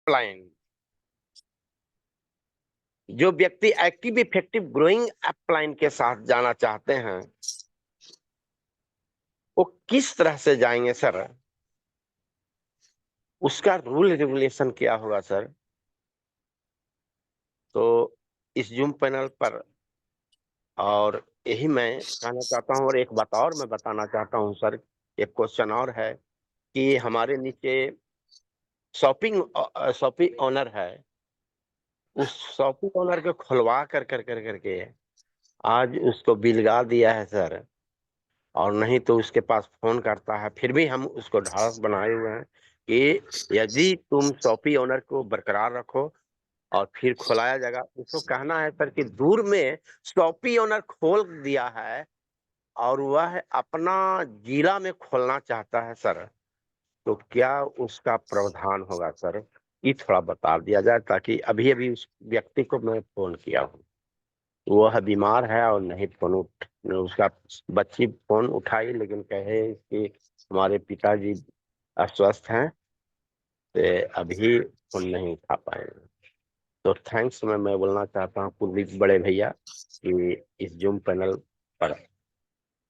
Upline, जो व्यक्ति active effective growing upline के साथ जाना चाहते हैं वो किस तरह से जाएंगे सर? उसका रूल रेगुलेशन क्या होगा सर? तो इस जूम पैनल पर, और यही मैं कहना चाहता हूँ, और एक बात और मैं बताना चाहता हूँ सर, एक क्वेश्चन और है कि हमारे नीचे शॉपिंग ओनर है, उस शॉपिंग ओनर को खुलवा करके आज उसको बिलगा दिया है सर, और नहीं तो उसके पास फोन करता है, फिर भी हम उसको ढाढ़स बनाए हुए हैं कि यदि तुम शॉपी ओनर को बरकरार रखो और फिर खुलाया जाएगा। उसको कहना है सर कि दूर में शॉपी ओनर खोल दिया है और वह अपना जिला में खोलना चाहता है सर, तो क्या उसका प्रावधान होगा सर? ये थोड़ा बता दिया जाए, ताकि अभी अभी उस व्यक्ति को मैं फोन किया हूँ, वह बीमार है और नहीं फोन उसका बच्ची फोन उठाई लेकिन कहे कि हमारे पिताजी अस्वस्थ हैं, तो अभी फोन नहीं उठा पाएंगे। तो थैंक्स मैं बोलना चाहता हूँ कुलदीप बड़े भैया कि इस जूम पैनल पर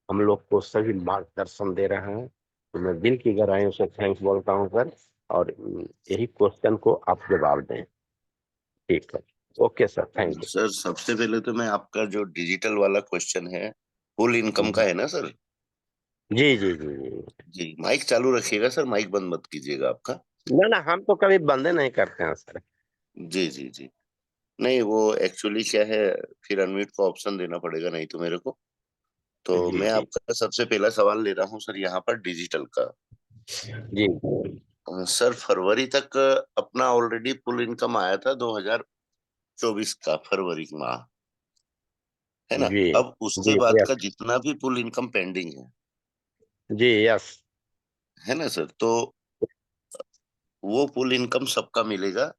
हम लोग को सभी मार्गदर्शन दे रहे हैं, तो मैं दिल की गहराइयों से थैंक्स बोलता हूँ सर, और यही क्वेश्चन को आप जवाब दें। ठीक है, ओके सर, थैंक सर सबसे पहले तो मैं आपका जो डिजिटल वाला क्वेश्चन है फुल इनकम का यू। है ना सर? जी जी जी जी। जी, माइक चालू रखिएगा सर, माइक बंद मत कीजिएगा आपका। ना ना, हम तो कभी बंदे नहीं करते हैं सर। जी जी जी। नहीं, वो एक्चुअली क्या है, फिर अनम्यूट का ऑप्शन देना पड़ेगा नहीं तो मेरे को। तो जी मैं जी आपका सबसे पहला सवाल ले रहा हूँ सर यहाँ पर डिजिटल का। जी सर फरवरी तक अपना ऑलरेडी फुल इनकम आया था 2024 का फरवरी माह, है ना? जी अब उसके जी। बाद का यस जितना भी फुल इनकम पेंडिंग जी। यस है ना सर, तो वो फुल इनकम सबका मिलेगा।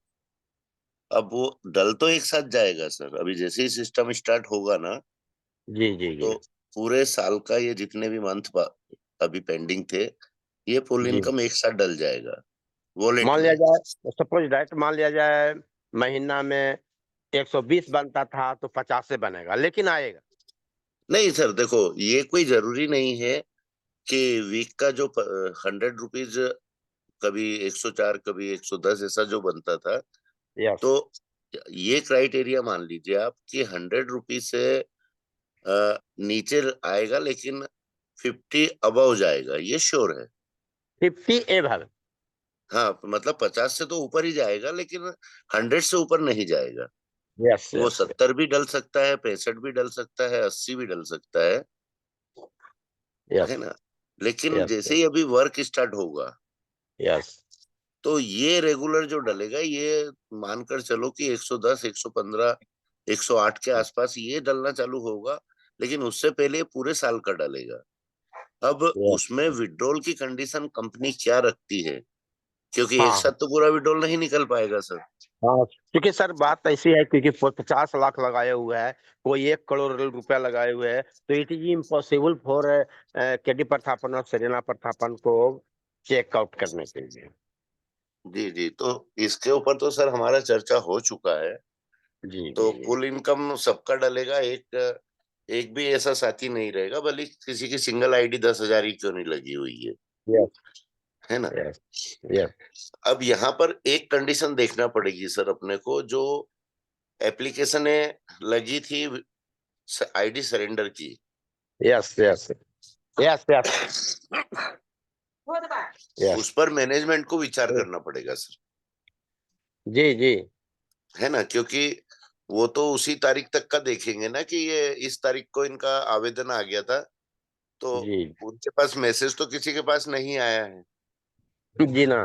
अब वो डल तो एक साथ जाएगा सर, अभी जैसे ही सिस्टम स्टार्ट होगा ना, जी जी जी तो पूरे साल का ये जितने भी मंथ अभी पेंडिंग थे, ये फुल जी। इनकम एक साथ डल जाएगा वॉलेट मान लिया में। जाए, सपोज दैट मान लिया जाए महीना में 120 बनता था तो 50 से बनेगा, लेकिन आएगा। नहीं सर देखो, ये कोई जरूरी नहीं है कि वीक का जो 100 रुपीज, कभी 104 कभी 110 ऐसा जो बनता था, यस। तो ये क्राइटेरिया मान लीजिए आप कि 100 रुपीज से नीचे आएगा, लेकिन 50 अबव जाएगा, ये श्योर है। 50 एभव। हाँ मतलब 50 से तो ऊपर ही जाएगा, लेकिन 100 से ऊपर नहीं जाएगा। यस वो यस 70 भी डल सकता है, 65 भी डल सकता है, 80 भी डल सकता है यस ना? लेकिन यस जैसे ही अभी वर्क स्टार्ट होगा, यस तो ये रेगुलर जो डलेगा, ये मानकर चलो कि 110, 115, 108 के आसपास ये डलना चालू होगा, लेकिन उससे पहले पूरे साल का डलेगा। अब यस। उसमें विड्रॉल की कंडीशन कंपनी क्या रखती है, क्योंकि एक हाँ साथ तो पूरा विड्रॉल नहीं निकल पाएगा सर। हाँ, क्योंकि सर बात ऐसी है, क्योंकि 50 लाख लगाए हुए है, कोई 1 करोड़ रुपया लगाए हुए है, तो it is impossible for KD Prathapan और सेरेना प्रथापन को चेकआउट करने के लिए। जी जी, तो इसके ऊपर तो सर हमारा चर्चा हो चुका है। जी तो जी जी। फुल इनकम सबका डलेगा, एक एक भी ऐसा साथी नहीं रहेगा, भले किसी की सिंगल आईडी 10,000 ही क्यों नहीं लगी हुई यस है ना? यस यस अब यहाँ पर एक कंडीशन देखना पड़ेगी सर अपने को, जो एप्लीकेशन लगी थी आईडी सरेंडर की, yes yes yes yes yes. उस पर मैनेजमेंट को विचार करना पड़ेगा सर, जी जी है ना? क्योंकि वो तो उसी तारीख तक का देखेंगे ना कि ये इस तारीख को इनका आवेदन आ गया था, तो जी उनके पास मैसेज तो किसी के पास नहीं आया है। जी ना।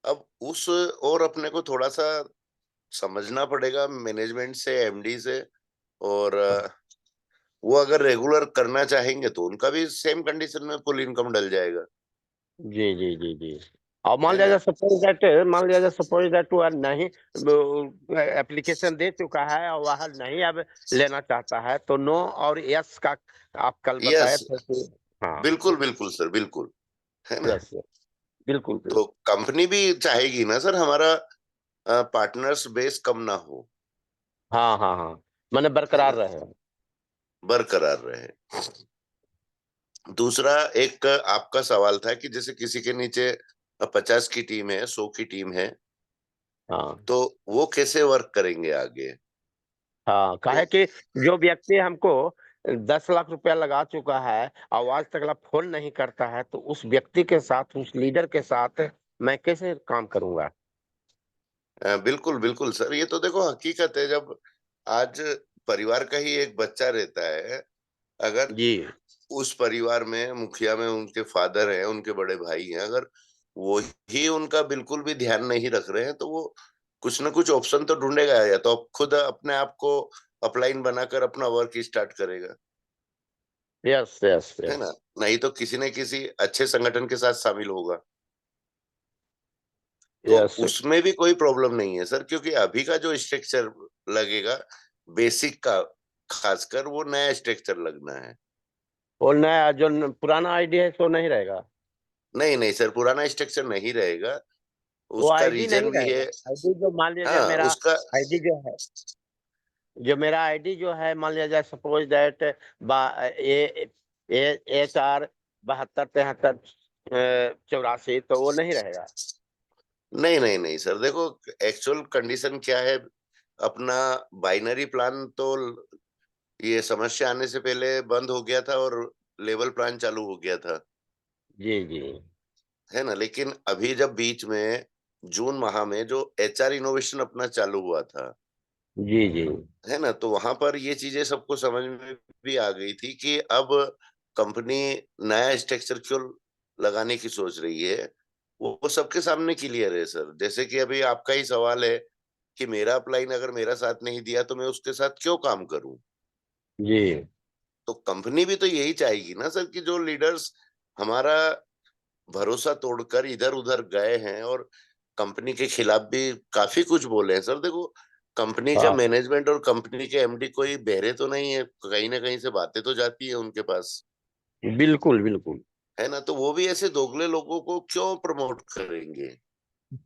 अब उस और अपने को थोड़ा सा समझना पड़ेगा मैनेजमेंट से, एमडी से, और वो अगर रेगुलर करना चाहेंगे तो उनका भी सेम कंडीशन में फुल इनकम डल जाएगा, जी जी जी जी। और है ना? मान लिया जाए सपोज दैट वह नहीं एप्लीकेशन दे चुका है और वह नहीं अब लेना चाहता है, तो नो और यस का आप कल बताए यस, थे कि। हाँ। बिल्कुल बिल्कुल सर, बिल्कुल, है ना? Yes yes. बिल्कुल तो बिल्कुल। कंपनी भी चाहेगी ना सर हमारा पार्टनर्स बेस कम ना हो, हाँ हाँ हाँ, मैंने है बरकरार ना, रहे। बरकरार रहे। दूसरा एक आपका सवाल था कि जैसे किसी के नीचे 50 की टीम है, 100 की टीम है, हाँ तो वो कैसे वर्क करेंगे आगे। हाँ, तो काहे कि जो व्यक्ति हमको 10 लाख रुपया लगा चुका है, आवाज तकला फोन नहीं करता है, तो उस व्यक्ति के साथ, उस लीडर के साथ मैं कैसे काम करूंगा? बिल्कुल बिल्कुल सर, ये तो देखो हकीकत है। जब आज परिवार का ही एक बच्चा रहता है, अगर जी। उस परिवार में मुखिया में उनके फादर हैं, उनके बड़े भाई हैं, अगर वो ही उनका बिल्कुल भी ध्यान नहीं रख रहे हैं, तो वो कुछ ना कुछ ऑप्शन तो ढूंढेगा, या तो खुद अपने आप को अपलाइन बनाकर अपना वर्क स्टार्ट करेगा, यस यस है यस। ना, नहीं तो किसी न किसी अच्छे संगठन के साथ शामिल होगा। तो यस। उसमें भी कोई प्रॉब्लम नहीं है सर, क्योंकि अभी का जो स्ट्रक्चर लगेगा बेसिक का, खासकर वो नया स्ट्रक्चर लगना है। और नया जो पुराना आईडी है, सो नहीं रहेगा। नहीं नहीं सर, पुराना स्ट्रक्चर नहीं रहेगा। वो उसका आईडी नहीं रीजन भी रहेगा। है। आईडी जो मान लिया जाए हाँ मेरा उसका, आईडी जो है, जो मेरा आईडी जो है, मान लिया जाए सपोज दैट बा ए ए एच आर 72 73 84, तो वो नहीं रहेगा। नहीं नहीं नहीं सर, देखो एक्चुअल कंडीशन क्या है अपना। बाइनरी प्लान तो ये समस्या आने से पहले बंद हो गया था, और लेवल प्लान चालू हो गया था, जी जी है ना। लेकिन अभी जब बीच में जून माह में जो एचआर इनोवेशन अपना चालू हुआ था, जी जी है ना, तो वहां पर ये चीजें सबको समझ में भी आ गई थी कि अब कंपनी नया स्ट्रक्चर क्यों लगाने की सोच रही है। वो सबके सामने क्लियर है सर। जैसे कि अभी आपका ही सवाल है कि मेरा अपलाइन अगर मेरा साथ नहीं दिया तो मैं उसके साथ क्यों काम करूं। जी। तो कंपनी भी तो यही चाहेगी ना सर कि जो लीडर्स हमारा भरोसा तोड़कर इधर उधर गए हैं और कंपनी के खिलाफ भी काफी कुछ बोले हैं सर। देखो कंपनी का हाँ, मैनेजमेंट और कंपनी के एमडी कोई बहरे तो नहीं है, कहीं ना कहीं से बातें तो जाती है उनके पास, बिल्कुल बिल्कुल। है ना। तो वो भी ऐसे दोगले लोगों को क्यों प्रमोट करेंगे,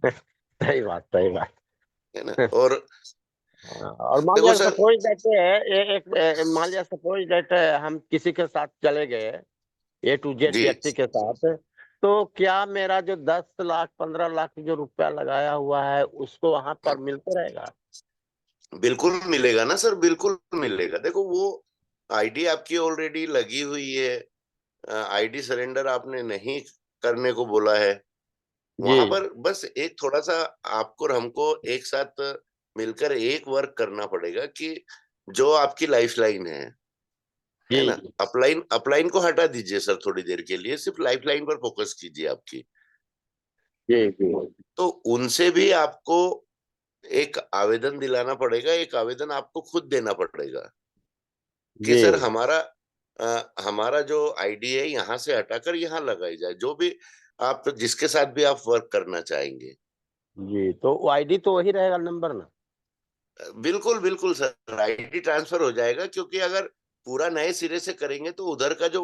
सही बात, सही बात। है ना। और और मान देखो लिया सर, सपोज दैट मान लिया सपोज दैट हम किसी के साथ चले गए, A to Z जी व्यक्ति के साथ, तो क्या मेरा जो 10 लाख 15 लाख जो रुपया लगाया हुआ है, उसको वहां पर मिलता रहेगा? बिल्कुल मिलेगा ना सर, बिल्कुल मिलेगा। देखो वो आईडी आपकी ऑलरेडी लगी हुई है, आईडी सरेंडर आपने नहीं करने को बोला है। वहां जी पर बस एक थोड़ा सा आपको और हमको एक साथ मिलकर एक वर्क करना पड़ेगा कि जो आपकी लाइफ लाइन है जी ना, अपलाइन अपलाइन को हटा दीजिए सर थोड़ी देर के लिए, सिर्फ लाइफ लाइन पर फोकस कीजिए आपकी। जी जी तो उनसे भी आपको एक आवेदन दिलाना पड़ेगा, एक आवेदन आपको खुद देना पड़ेगा कि जी सर हमारा जो आईडी है यहाँ से हटाकर यहाँ लगाई जाए, जो भी आप जिसके साथ भी आप वर्क करना चाहेंगे। जी, तो वो आईडी तो वही रहेगा, नंबर ना? बिल्कुल बिल्कुल सर, आईडी ट्रांसफर हो जाएगा, क्योंकि अगर पूरा नए सिरे से करेंगे तो उधर का जो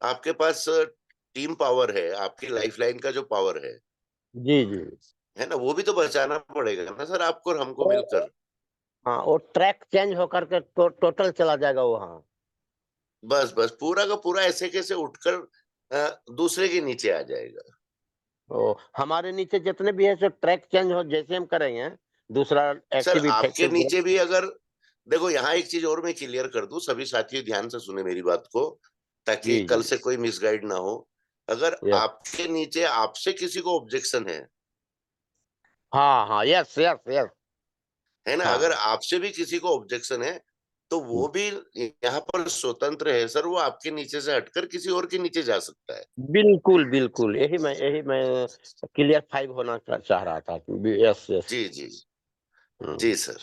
आपके पास टीम पावर है, आपकी लाइफलाइन का जो पावर जी जी। है ना, वो भी तो बचाना पड़ेगा ना सर, आपको और हमको तो मिलकर। हाँ, वो ट्रैक चेंज होकर के टोटल चला जाएगा वहाँ। बस बस पूरा का पूरा ऐसे कैसे उठकर दूसरे के नीचे आ जाएगा। तो हमारे नीचे जितने भी है, सो ट्रैक चेंज हो जैसे हम करेंगे, दूसरा सर एक्टिव आपके इफेक्टिव ग्रुप। नीचे भी अगर, देखो यहाँ एक चीज और मैं क्लियर कर दूं, सभी साथी ध्यान से सुने मेरी बात को, ताकि जी कल जी। से कोई मिसगाइड ना हो। अगर यस। आपके नीचे आपसे किसी को ऑब्जेक्शन हाँ हाँ, यस यस यस। है ना, अगर हाँ, आपसे भी किसी को ऑब्जेक्शन है, तो वो भी यहाँ पर स्वतंत्र है सर, वो आपके नीचे से हटकर किसी और के नीचे जा सकता है। बिल्कुल बिल्कुल, यही मैं क्लियर फाइव होना चाह रहा था। Yes yes. जी जी हम्म। जी सर,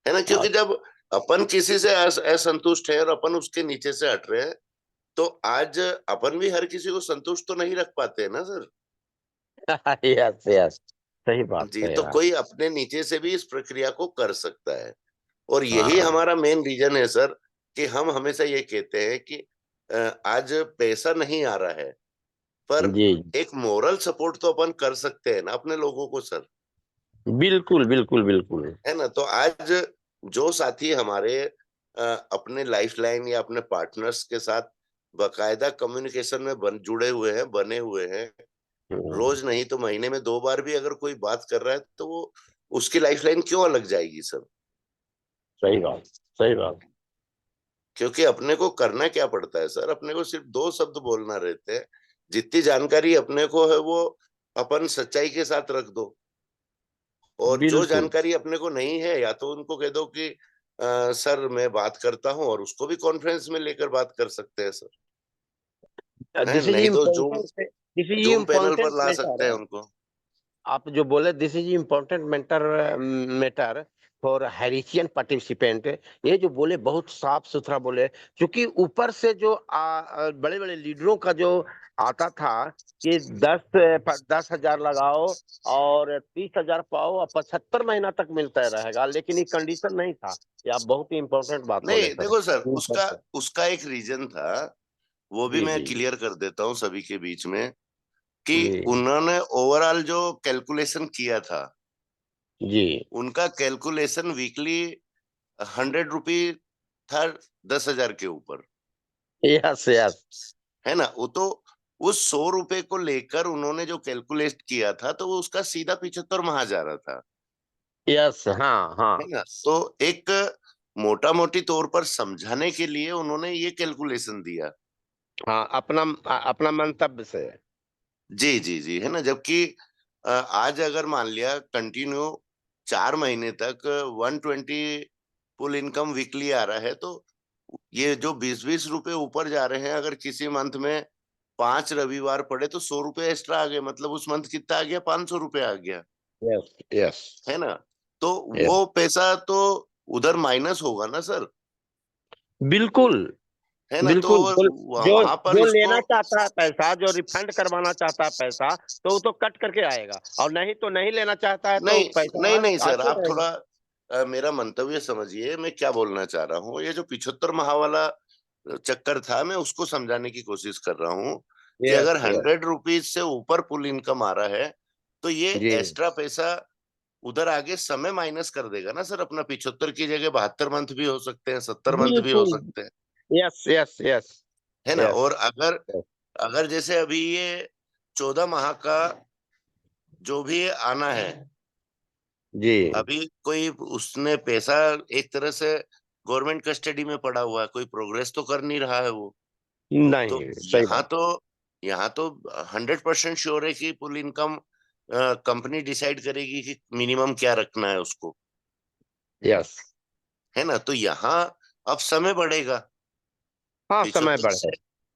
है ना, क्योंकि और जब अपन किसी से असंतुष्ट है और अपन उसके नीचे से हट रहे हैं, तो आज अपन भी हर किसी को संतुष्ट तो नहीं रख पाते हैं ना सर। यस यस, सही बात, जी, सही तो बात। कोई अपने नीचे से भी इस प्रक्रिया को कर सकता है। और यही हाँ। हमारा मेन रीजन है सर, कि हम हमेशा ये कहते हैं कि आज पैसा नहीं आ रहा है, पर जी एक मोरल सपोर्ट तो अपन कर सकते हैं ना अपने लोगों को सर। बिल्कुल बिल्कुल बिल्कुल। है ना। तो आज जो साथी हमारे अपने लाइफ लाइन या अपने पार्टनर्स के साथ बकायदा कम्युनिकेशन में जुड़े हुए हैं, बने हुए हैं, हम्म, रोज नहीं तो महीने में 2 बार भी अगर कोई बात कर रहा है, तो वो उसकी लाइफ लाइन क्यों अलग जाएगी सर? सही बात, सही बात। क्योंकि अपने को करना क्या पड़ता है सर, अपने को सिर्फ 2 शब्द बोलना रहते हैं। जितनी जानकारी अपने को है वो अपन सच्चाई के साथ रख दो, और जो बिल्कुल। जानकारी अपने को नहीं है, या तो उनको कह दो कि सर मैं बात करता हूँ, और उसको भी कॉन्फ्रेंस में लेकर बात कर सकते हैं सर। है, दिस इज नहीं तो zoom important, this is zoom panel important पर ला सकते हैं मैटर। उनको। आप जो बोले this is important matter for हैरिसियन पार्टिसिपेंट, ये जो बोले बहुत साफ सुथरा बोले। क्योंकि ऊपर से जो बड़े बड़े लीडरों का जो आता था कि 10,000 लगाओ और 30,000 पाओ और 75 महीना तक मिलता रहेगा, लेकिन ये कंडीशन नहीं था। ये आप बहुत ही इम्पोर्टेंट बात बोले नहीं, सर। देखो सर, उसका उसका एक रीजन था, वो भी जी मैं जी क्लियर कर देता हूँ सभी के बीच में, कि जी उन्होंने ओवरऑल जो कैलकुलेशन किया था, जी। उनका कैलकुलेशन वीकली 100 रुपी था, 10,000 के ऊपर। यस यस है ना। वो तो उस 100 रुपए को लेकर उन्होंने जो कैलकुलेट किया था, तो वो उसका सीधा 75 माह जा रहा था। यस, हाँ हाँ है ना। तो एक मोटा मोटी तौर पर समझाने के लिए उन्होंने ये कैलकुलेशन दिया। हाँ, अपना अपना मंतव्य से। जी जी जी। है ना। जबकि आज अगर मान लिया कंटिन्यू 4 महीने तक 120 फुल इनकम वीकली आ रहा है, तो ये जो 20-20 रुपए ऊपर जा रहे हैं, अगर किसी मंथ में 5 रविवार पड़े तो 100 रुपए एक्स्ट्रा आ गए, मतलब उस मंथ कितना आ गया, 500 रुपए आ गया। यस यस है ना। तो यस, वो पैसा तो उधर माइनस होगा ना सर। बिल्कुल है ना। तो बिल्कुल। जो जो वहां पर जो इसको, लेना चाहता है पैसा, जो रिफंड करवाना चाहता है पैसा, तो वो तो कट करके आएगा। और नहीं तो नहीं लेना चाहता है तो नहीं नहीं पैसा नहीं सर, आते आप रहेगा। थोड़ा मेरा मंतव्य समझिए, मैं क्या बोलना चाह रहा हूँ। ये जो 75 माह वाला चक्कर था, मैं उसको समझाने की कोशिश कर रहा हूँ, कि यस अगर यस 100 रुपीज से ऊपर पुल इनकम आ रहा है, तो ये जी। एक्स्ट्रा पैसा उधर आगे समय माइनस कर देगा ना सर। अपना 75 की जगह 72 मंथ भी हो सकते हैं, 70 मंथ भी हो बिल्कुल। सकते हैं। यस यस यस है ना। यस और अगर अगर जैसे अभी ये 14 माह का जो भी आना है, जी। अभी कोई उसने पैसा एक तरह से गवर्नमेंट कस्टडी में पड़ा हुआ है, कोई प्रोग्रेस तो कर नहीं रहा है वो। तो नहीं, सही यहाँ बात। तो यहाँ तो 100% श्योर है कि फुल इनकम कंपनी डिसाइड करेगी कि मिनिमम क्या रखना है उसको। यस। है ना। तो यहाँ अब समय बढ़ेगा। हाँ, समय 75 बढ़े। से,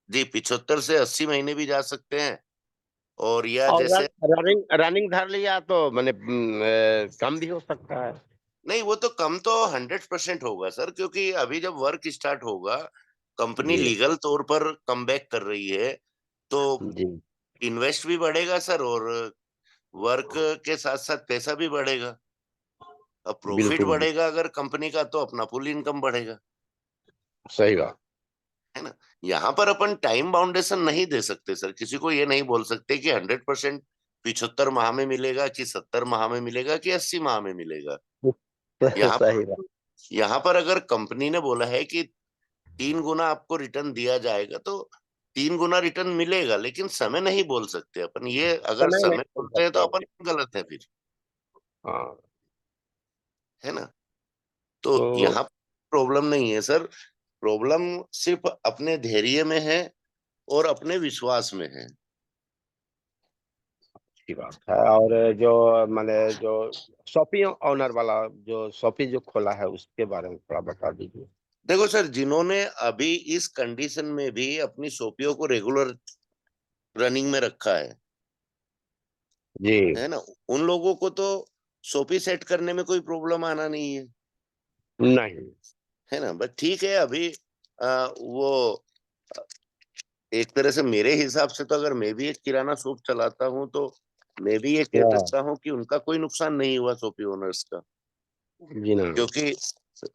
जी, 75 से 80 महीने भी जा सकते हैं। और या और जैसे, रनिंग रनिंग धर लिया तो मैंने कम भी हो सकता है। नहीं वो तो कम तो 100% होगा सर, क्योंकि अभी जब वर्क स्टार्ट होगा, कंपनी जी लीगल तौर पर कमबैक कर रही है, तो जी इन्वेस्ट भी बढ़ेगा सर, और वर्क के साथ साथ पैसा भी बढ़ेगा। अब प्रॉफिट बिल्कुल, बढ़ेगा अगर कंपनी का, तो अपना फुल इनकम बढ़ेगा। सही बात। है ना। यहाँ पर अपन टाइम बाउंडेशन नहीं दे सकते सर, किसी को ये नहीं बोल सकते कि 100% 75 माह में मिलेगा, कि 70 माह में मिलेगा, कि 80 माह में मिलेगा। यहाँ सही बात। यहाँ पर अगर कंपनी ने बोला है कि 3 गुना आपको रिटर्न दिया जाएगा, तो 3 गुना रिटर्न मिलेगा, लेकिन समय नहीं बोल सकते अपन। ये अगर समय नहीं समय बोल बोलते हैं तो सकते। अपन गलत है फिर। हाँ। है ना। तो तो यहाँ प्रॉब्लम नहीं है सर, प्रॉब्लम सिर्फ अपने धैर्य में है और अपने विश्वास में है। अच्छी बात है। और जो मैंने जो शॉपी ऑनर वाला जो शॉपी जो खोला है उसके बारे में थोड़ा बता दीजिए। देखो सर, जिन्होंने अभी इस कंडीशन में भी अपनी शॉपियों को रेगुलर रनिंग में रखा जी। है ना, उन लोगों को तो शॉपी सेट करने में कोई प्रॉब्लम आना नहीं है। नहीं। है ना। बट ठीक है, अभी वो एक तरह से मेरे हिसाब से, तो अगर मैं भी एक किराना शॉप चलाता हूँ, तो मैं भी ये कह हाँ, सकता हूँ कि उनका कोई नुकसान नहीं हुआ शॉपी ओनर्स का, जी ना। क्योंकि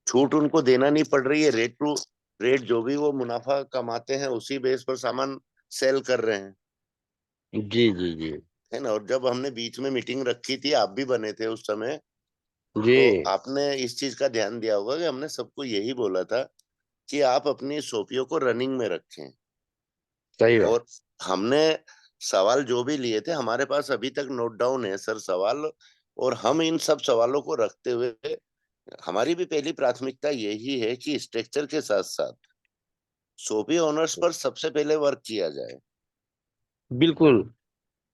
छूट उनको देना नहीं पड़ रही है। रेट टू रेट जो भी वो मुनाफा कमाते हैं, उसी बेस पर सामान सेल कर रहे हैं। जी जी जी। है ना। और जब हमने बीच में मीटिंग रखी थी, आप भी बने थे उस समय, जी। तो आपने इस चीज का ध्यान दिया होगा कि हमने सबको यही बोला था कि आप अपनी सोपियों को रनिंग में रखें। सही बात। और हमने सवाल जो भी लिए थे, हमारे पास अभी तक नोट डाउन है सर सवाल। और हम इन सब सवालों को रखते हुए, हमारी भी पहली प्राथमिकता यही है कि स्ट्रक्चर के साथ साथ सोपी ओनर्स पर सबसे पहले वर्क किया जाए, बिल्कुल।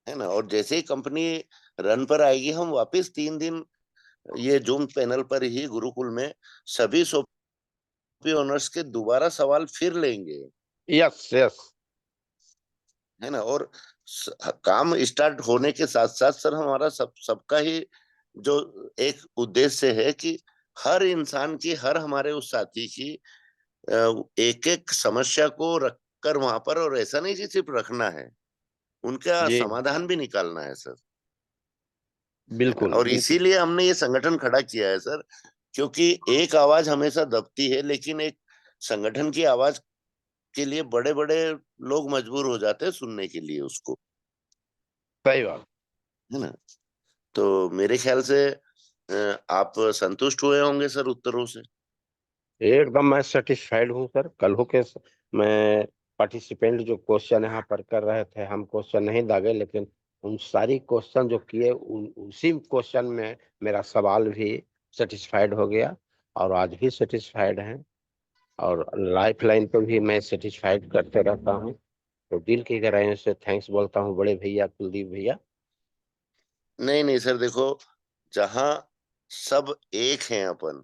है ना। और जैसे ही कंपनी रन पर आएगी, हम वापस 3 दिन ये जूम पैनल पर ही गुरुकुल में सभी सोपी ओनर्स के दोबारा सवाल फिर लेंगे, यस यस। है ना। और काम स्टार्ट होने के साथ साथ सर, हमारा सबका ही जो एक उद्देश्य है कि हर इंसान की, हर हमारे उस साथी की एक एक समस्या को रखकर वहां पर, और ऐसा नहीं कि सिर्फ रखना है, उनका जी। समाधान भी निकालना है सर, है ना। बिल्कुल और बिल्कुल। इसीलिए हमने ये संगठन खड़ा किया है सर, क्योंकि एक आवाज हमेशा दबती है, लेकिन एक संगठन की आवाज के लिए बड़े बड़े लोग मजबूर हो जाते हैं सुनने के लिए उसको, सही बात। है ना। तो मेरे ख्याल से आप संतुष्ट हुए होंगे सर उत्तरों से। एकदम मैं सेटिस्फाइड हूँ सर। कल हो के मैं पार्टिसिपेंट जो क्वेश्चन यहाँ पर कर रहे थे, हम क्वेश्चन नहीं दागे, लेकिन उन सारी क्वेश्चन जो किए उसी क्वेश्चन में मेरा सवाल भी सेटिस्फाइड हो गया, और आज भी सेटिस्फाइड हैं। और लाइफ लाइन पे भी मैं सेटिस्फाइड करते रहता हूँ। तो दिल की गहराइयों से थैंक्स बोलता हूँ बड़े भैया कुलदीप भैया। नहीं नहीं सर, देखो, जहाँ सब एक हैं अपन,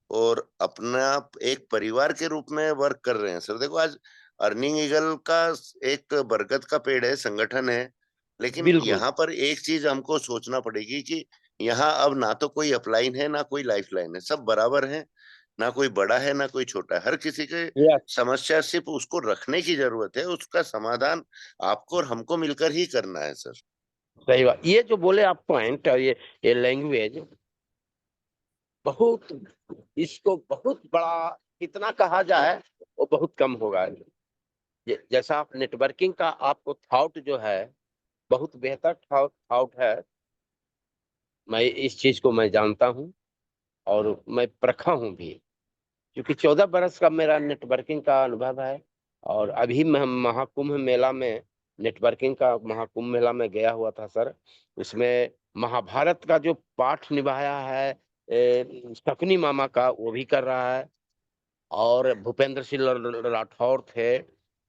और अपना एक परिवार के रूप में वर्क कर रहे हैं सर। देखो, आज अर्निंग ईगल का एक बरगद का पेड़ है, संगठन है, लेकिन बिल्कुल। यहाँ पर एक चीज हमको सोचना पड़ेगी कि यहाँ अब ना तो कोई अपलाइन है, ना कोई लाइफ लाइन है, सब बराबर है। ना कोई बड़ा है, ना कोई छोटा है, हर किसी के यस। समस्या सिर्फ उसको रखने की जरूरत है, उसका समाधान आपको और हमको मिलकर ही करना है सर। सही बात। ये जो बोले आप पॉइंट, और ये लैंग्वेज बहुत, इसको बहुत बड़ा कितना कहा जाए वो बहुत कम होगा। जैसा आप नेटवर्किंग का आपको थॉट जो है, बहुत बेहतर थॉट थॉट है। मैं इस चीज को मैं जानता हूँ, और मैं परखा हूँ भी, क्योंकि 14 बरस का मेरा नेटवर्किंग का अनुभव है। और अभी मैं महाकुंभ मेला में, नेटवर्किंग का महाकुंभ मेला में गया हुआ था सर। उसमें महाभारत का जो पाठ निभाया है शकुनी मामा का, वो भी कर रहा है। और भूपेंद्र सिंह राठौर थे,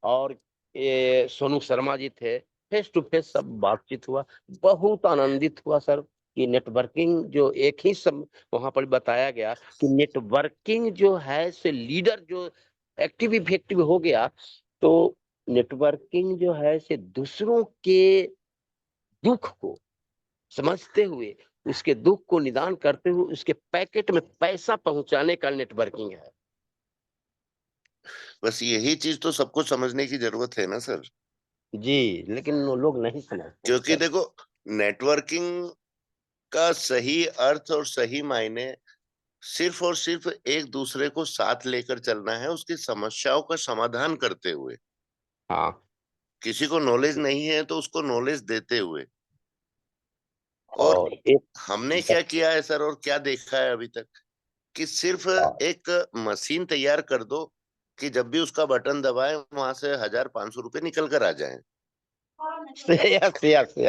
और ये सोनू शर्मा जी थे। फेस टू फेस सब बातचीत हुआ। बहुत आनंदित हुआ सर कि नेटवर्किंग जो एक ही सब वहां पर बताया गया कि नेटवर्किंग जो है से लीडर जो एक्टिव इफेक्टिव हो गया, तो नेटवर्किंग जो है से दूसरों के दुख को समझते हुए, उसके दुख को निदान करते हुए उसके पैकेट में पैसा पहुंचाने का नेटवर्किंग है। बस यही चीज तो सबको समझने की जरूरत है ना सर। जी। लेकिन वो लोग नहीं समझते हैं क्योंकि सर। देखो, नेटवर्किंग का सही अर्थ और सही मायने सिर्फ और सिर्फ एक दूसरे को साथ लेकर चलना है, उसकी समस्याओं का समाधान करते हुए। हाँ। किसी को नॉलेज नहीं है तो उसको नॉलेज देते हुए। और और एक हमने क्या बस, किया है सर, और क्या देखा है अभी तक, कि सिर्फ एक मशीन तैयार कर दो कि जब भी उसका बटन दबाए वहां से 1,000 500 रुपए निकल कर आ जाए। यस यस यस जी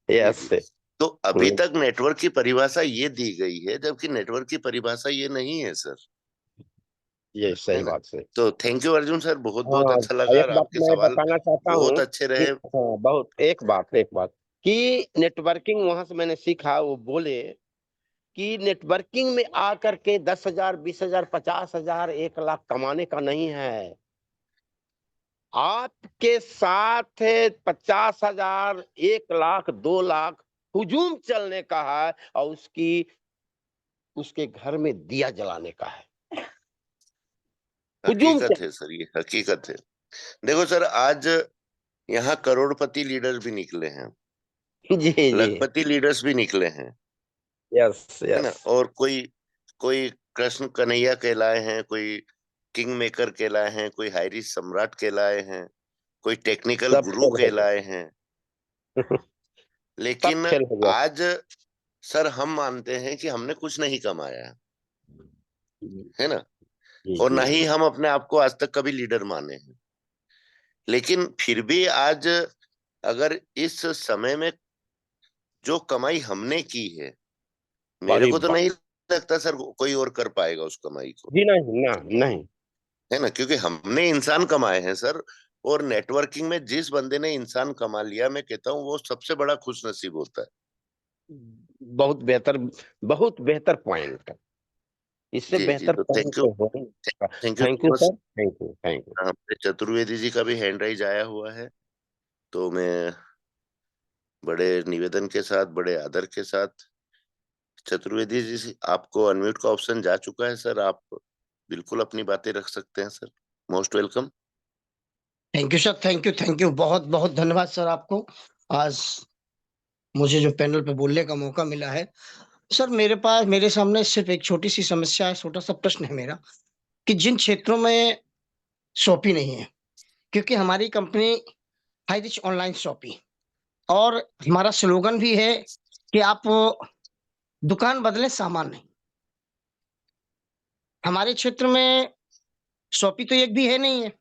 यस। जी। तो अभी तक नेटवर्क की परिभाषा ये दी गई है, जबकि नेटवर्क की परिभाषा ये नहीं है सर, ये है सही ना। बात से। तो थैंक यू अर्जुन सर, बहुत बहुत हाँ। अच्छा लगा, एक और बात आपके मैं सवाल बताना चाहता बहुत हूँ अच्छे कि, रहे। हाँ बहुत, एक बात कि नेटवर्किंग वहां से मैंने सीखा, वो बोले कि नेटवर्किंग में आकर के 10,000 20,000 50,000 1 लाख कमाने का नहीं है। आपके साथ 50,000 1 लाख 2 लाख हुजूम चलने का है, और उसके घर में दिया जलाने का है। हुजूम हकीकत है सर, ये हकीकत है। देखो सर, आज यहाँ करोड़पति लीडर भी निकले हैं, जी जी। लखपति लीडर्स भी निकले हैं, यस है ना। यस। और कोई कोई कृष्ण कन्हैया कहलाए हैं, कोई किंग मेकर कहलाए हैं, कोई हाईरिश सम्राट कहलाए हैं, कोई टेक्निकल सब गुरु फेल हो कहलाए हैं, गए। सब लेकिन फेल हो गया। आज सर हम मानते हैं कि हमने कुछ नहीं कमाया है ना, जी और जी ना ही जी। हम अपने आप को आज तक कभी लीडर माने हैं। लेकिन फिर भी आज अगर इस समय में जो कमाई हमने की है, मेरे बड़ी को तो बात। नहीं लगता सर कोई और कर पाएगा उस कमाई को, जी नहीं ना, नहीं। है ना, क्योंकि हमने इंसान कमाए हैं सर। और नेटवर्किंग में जिस बंदे ने इंसान कमा लिया, मैं कहता हूँ वो सबसे बड़ा खुश नसीब होता है। बहुत बेहतर, बहुत बेहतर पॉइंट। इससे जी जी, बेहतर तो पॉइंट थैंक यू, तो हो नहीं सकता। Thank you thank so you much. Sir, thank you, thank you. हमारे चतुर्वेदी जी का भी हैंड राइज आया हुआ है, तो मैं बड़े निवेदन के साथ, बड़े आदर के साथ, चतुर्वेदी जी आपको अनम्यूट का ऑप्शन जा चुका है सर, आप बिल्कुल अपनी बातें रख सकते हैं sir. Most welcome. Thank you sir, thank you, thank you, बहुत बहुत धन्यवाद सर आपको। आज मुझे जो पैनल पे बोलने का मौका मिला है। सर मेरे सामने सिर्फ एक छोटी सी समस्या है, छोटा सा प्रश्न है मेरा, कि जिन क्षेत्रों में शॉपी नहीं है, क्योंकि हमारी company Hi Rich Online Shoppe, और हमारा स्लोगन भी है कि आप दुकान बदलें सामान नहीं। हमारे क्षेत्र में शॉपी तो एक भी है नहीं है,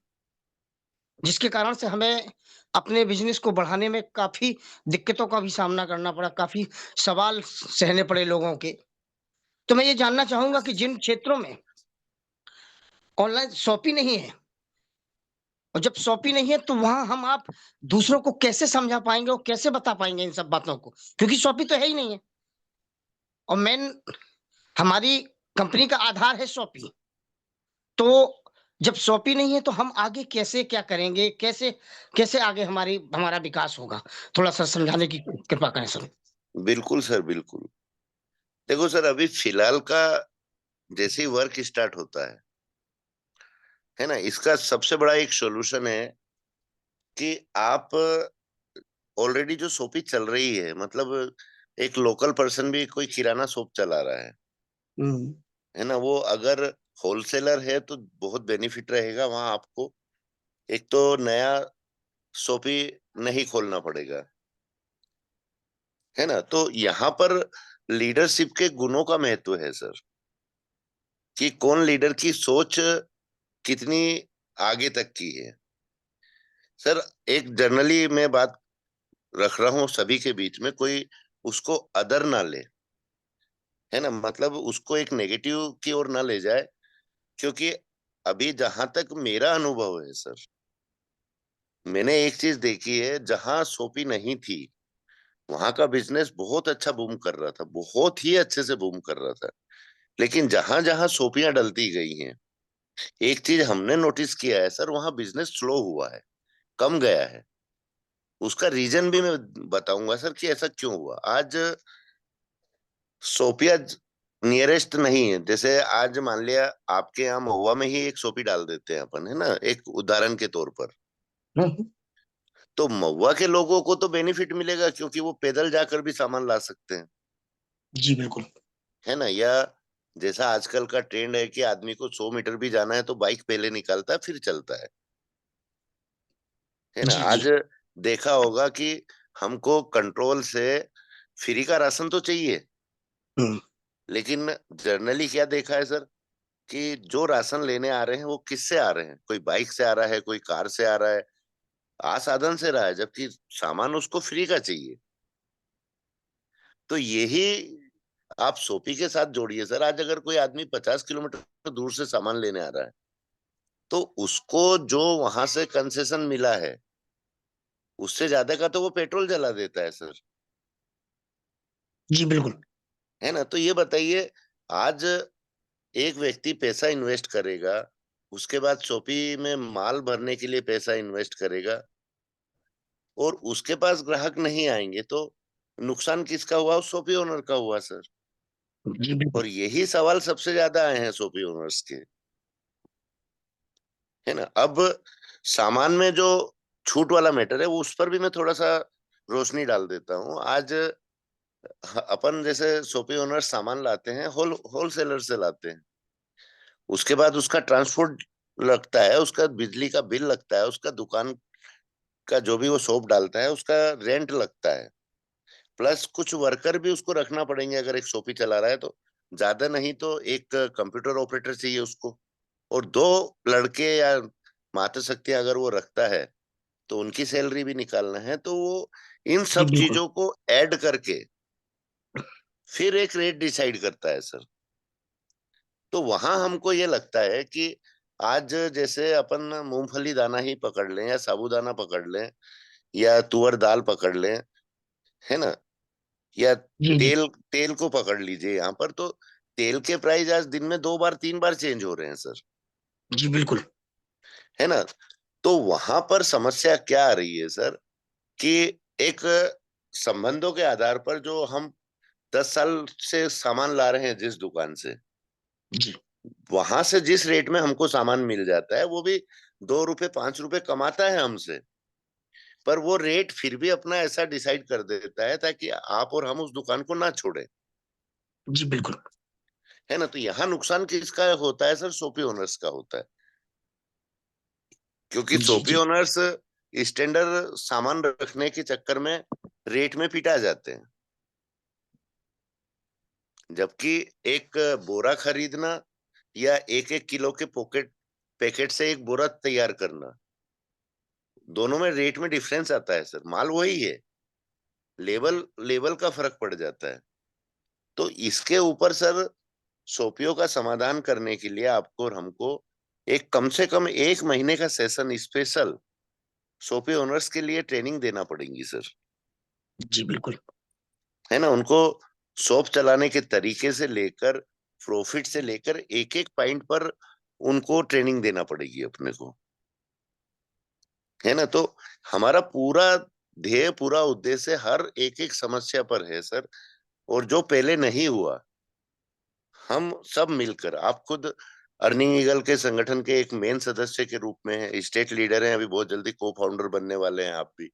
जिसके कारण से हमें अपने बिजनेस को बढ़ाने में काफी दिक्कतों का भी सामना करना पड़ा, काफी सवाल सहने पड़े लोगों के। तो मैं ये जानना चाहूंगा कि जिन क्षेत्रों में ऑनलाइन शॉपी नहीं है, और जब शॉपी नहीं है तो वहां हम आप दूसरों को कैसे समझा पाएंगे और कैसे बता पाएंगे इन सब बातों को, क्योंकि शॉपी तो है ही नहीं है। और मेन हमारी कंपनी का आधार है शॉपी। तो जब शॉपी नहीं है तो हम आगे कैसे क्या करेंगे, कैसे कैसे आगे हमारा विकास होगा? थोड़ा सा समझाने की कृपा करें सर। बिल्कुल सर, बिल्कुल। देखो सर, अभी फिलहाल का जैसे ही वर्क स्टार्ट होता है ना, इसका सबसे बड़ा एक सॉल्यूशन है कि आप ऑलरेडी जो शॉपी चल रही है, मतलब एक लोकल पर्सन भी कोई किराना शॉप चला रहा हम्म। है ना, वो अगर होलसेलर है तो बहुत बेनिफिट रहेगा वहां आपको। एक तो नया शॉपी नहीं खोलना पड़ेगा, है ना। तो यहाँ पर लीडरशिप के गुणों का महत्व है सर, कि कौन लीडर की सोच कितनी आगे तक की है। सर एक जनरली मैं बात रख रहा हूँ सभी के बीच में, कोई उसको अदर ना ले, है ना, मतलब उसको एक नेगेटिव की ओर ना ले जाए। क्योंकि अभी जहां तक मेरा अनुभव है सर, मैंने एक चीज देखी है, जहां सोपी नहीं थी वहां का बिजनेस बहुत अच्छा बूम कर रहा था, बहुत ही अच्छे से बूम कर रहा था। लेकिन जहां जहां सोपियां डलती गई हैं, एक चीज हमने नोटिस किया है सर, वहां बिजनेस स्लो हुआ है, कम गया है। उसका रीजन भी मैं बताऊंगा सर कि ऐसा क्यों हुआ। आज सोपिया नियरेस्ट नहीं है। जैसे आज मान लिया आपके यहाँ महुआ में ही एक सोपी डाल देते हैं अपन, है ना, एक उदाहरण के तौर पर। हम्म। तो महुआ के लोगों को तो बेनिफिट मिलेगा क्योंकि वो पैदल जाकर भी सामान ला सकते हैं, जी बिल्कुल। है ना। या जैसा आजकल का ट्रेंड है कि आदमी को 100 मीटर भी जाना है तो बाइक पहले निकालता है फिर चलता है ना। जी जी। आज देखा होगा कि हमको कंट्रोल से फ्री का राशन तो चाहिए, हम्म। लेकिन जनरली क्या देखा है सर, कि जो राशन लेने आ रहे हैं वो किससे आ रहे हैं, कोई बाइक से आ रहा है, कोई कार से आ रहा है, आ साधन से रहा है, जबकि सामान उसको फ्री का चाहिए। तो यही आप सोपी के साथ जोड़िए सर। आज अगर कोई आदमी 50 किलोमीटर दूर से सामान लेने आ रहा है, तो उसको जो वहां से कंसेशन मिला है उससे ज्यादा का तो वो पेट्रोल जला देता है सर, जी बिल्कुल। है ना। तो ये बताइए, आज एक व्यक्ति पैसा इन्वेस्ट करेगा, उसके बाद शॉपी में माल भरने के लिए पैसा इन्वेस्ट करेगा, और उसके पास ग्राहक नहीं आएंगे, तो नुकसान किसका हुआ? उस शॉपी ओनर का हुआ सर। जी बिल्कुल। और यही सवाल सबसे ज्यादा आए हैं शॉपी ओनर्स के, है ना। अब सामान में जो छूट वाला मैटर है वो उस पर भी मैं थोड़ा सा रोशनी डाल देता हूँ। आज अपन जैसे शॉपी ओनर सामान लाते हैं, होलसेलर से लाते हैं, उसके बाद उसका ट्रांसपोर्ट लगता है, उसका बिजली का बिल लगता है, उसका दुकान का जो भी वो शॉप डालता है उसका रेंट लगता है। प्लस कुछ वर्कर भी उसको रखना पड़ेंगे। अगर एक सोपी चला रहा है तो ज्यादा नहीं तो एक कंप्यूटर ऑपरेटर चाहिए उसको, और 2 लड़के या मातृशक्ति अगर वो रखता है तो उनकी सैलरी भी निकालना है। तो वो इन जी, सब बिल्कुल। चीजों को ऐड करके फिर एक रेट डिसाइड करता है सर। तो वहां हमको ये लगता है कि आज जैसे अपन मूंगफली दाना ही पकड़ लें या साबूदाना पकड़ लें या तुअर दाल पकड़ लें, है ना, या जी, जी। तेल तेल को पकड़ लीजिए यहाँ पर, तो तेल के प्राइस आज दिन में 2 बार 3 बार चेंज हो रहे हैं सर, जी, बिल्कुल। है ना। तो वहां पर समस्या क्या आ रही है सर, कि एक संबंधों के आधार पर जो हम 10 साल से सामान ला रहे हैं जिस दुकान से, जी, वहां से जिस रेट में हमको सामान मिल जाता है, वो भी 2 रुपए 5 रुपए कमाता है हमसे, पर वो रेट फिर भी अपना ऐसा डिसाइड कर देता है ताकि आप और हम उस दुकान को ना छोड़े, जी, बिल्कुल। है ना। तो यहाँ नुकसान किसका होता है सर? शॉपी ओनर्स का होता है, क्योंकि जी, शॉपी जी। ओनर्स स्टैंडर्ड सामान रखने के चक्कर में रेट में पिटा जाते हैं। जबकि एक बोरा खरीदना या 1-1 किलो के पॉकेट पैकेट से एक बोरा तैयार करना, दोनों में रेट में डिफरेंस आता है सर। माल वही है, लेवल लेवल का फर्क पड़ जाता है। तो इसके ऊपर सर सोपियो का समाधान करने के लिए आपको और हमको एक कम से कम 1 महीने का सेशन स्पेशल सोपी ओनर्स के लिए ट्रेनिंग देना पड़ेगी सर, जी, बिल्कुल। है ना। उनको शॉप चलाने के तरीके से लेकर प्रॉफिट से लेकर एक एक पॉइंट पर उनको ट्रेनिंग देना पड़ेगी अपने को, है ना। तो हमारा पूरा ध्येय पूरा उद्देश्य हर एक एक समस्या पर है सर। और जो पहले नहीं हुआ, हम सब मिलकर, आप खुद अर्निंग ईगल के संगठन के एक मेन सदस्य के रूप में है, स्टेट लीडर हैं, अभी बहुत जल्दी को फाउंडर बनने वाले हैं आप भी।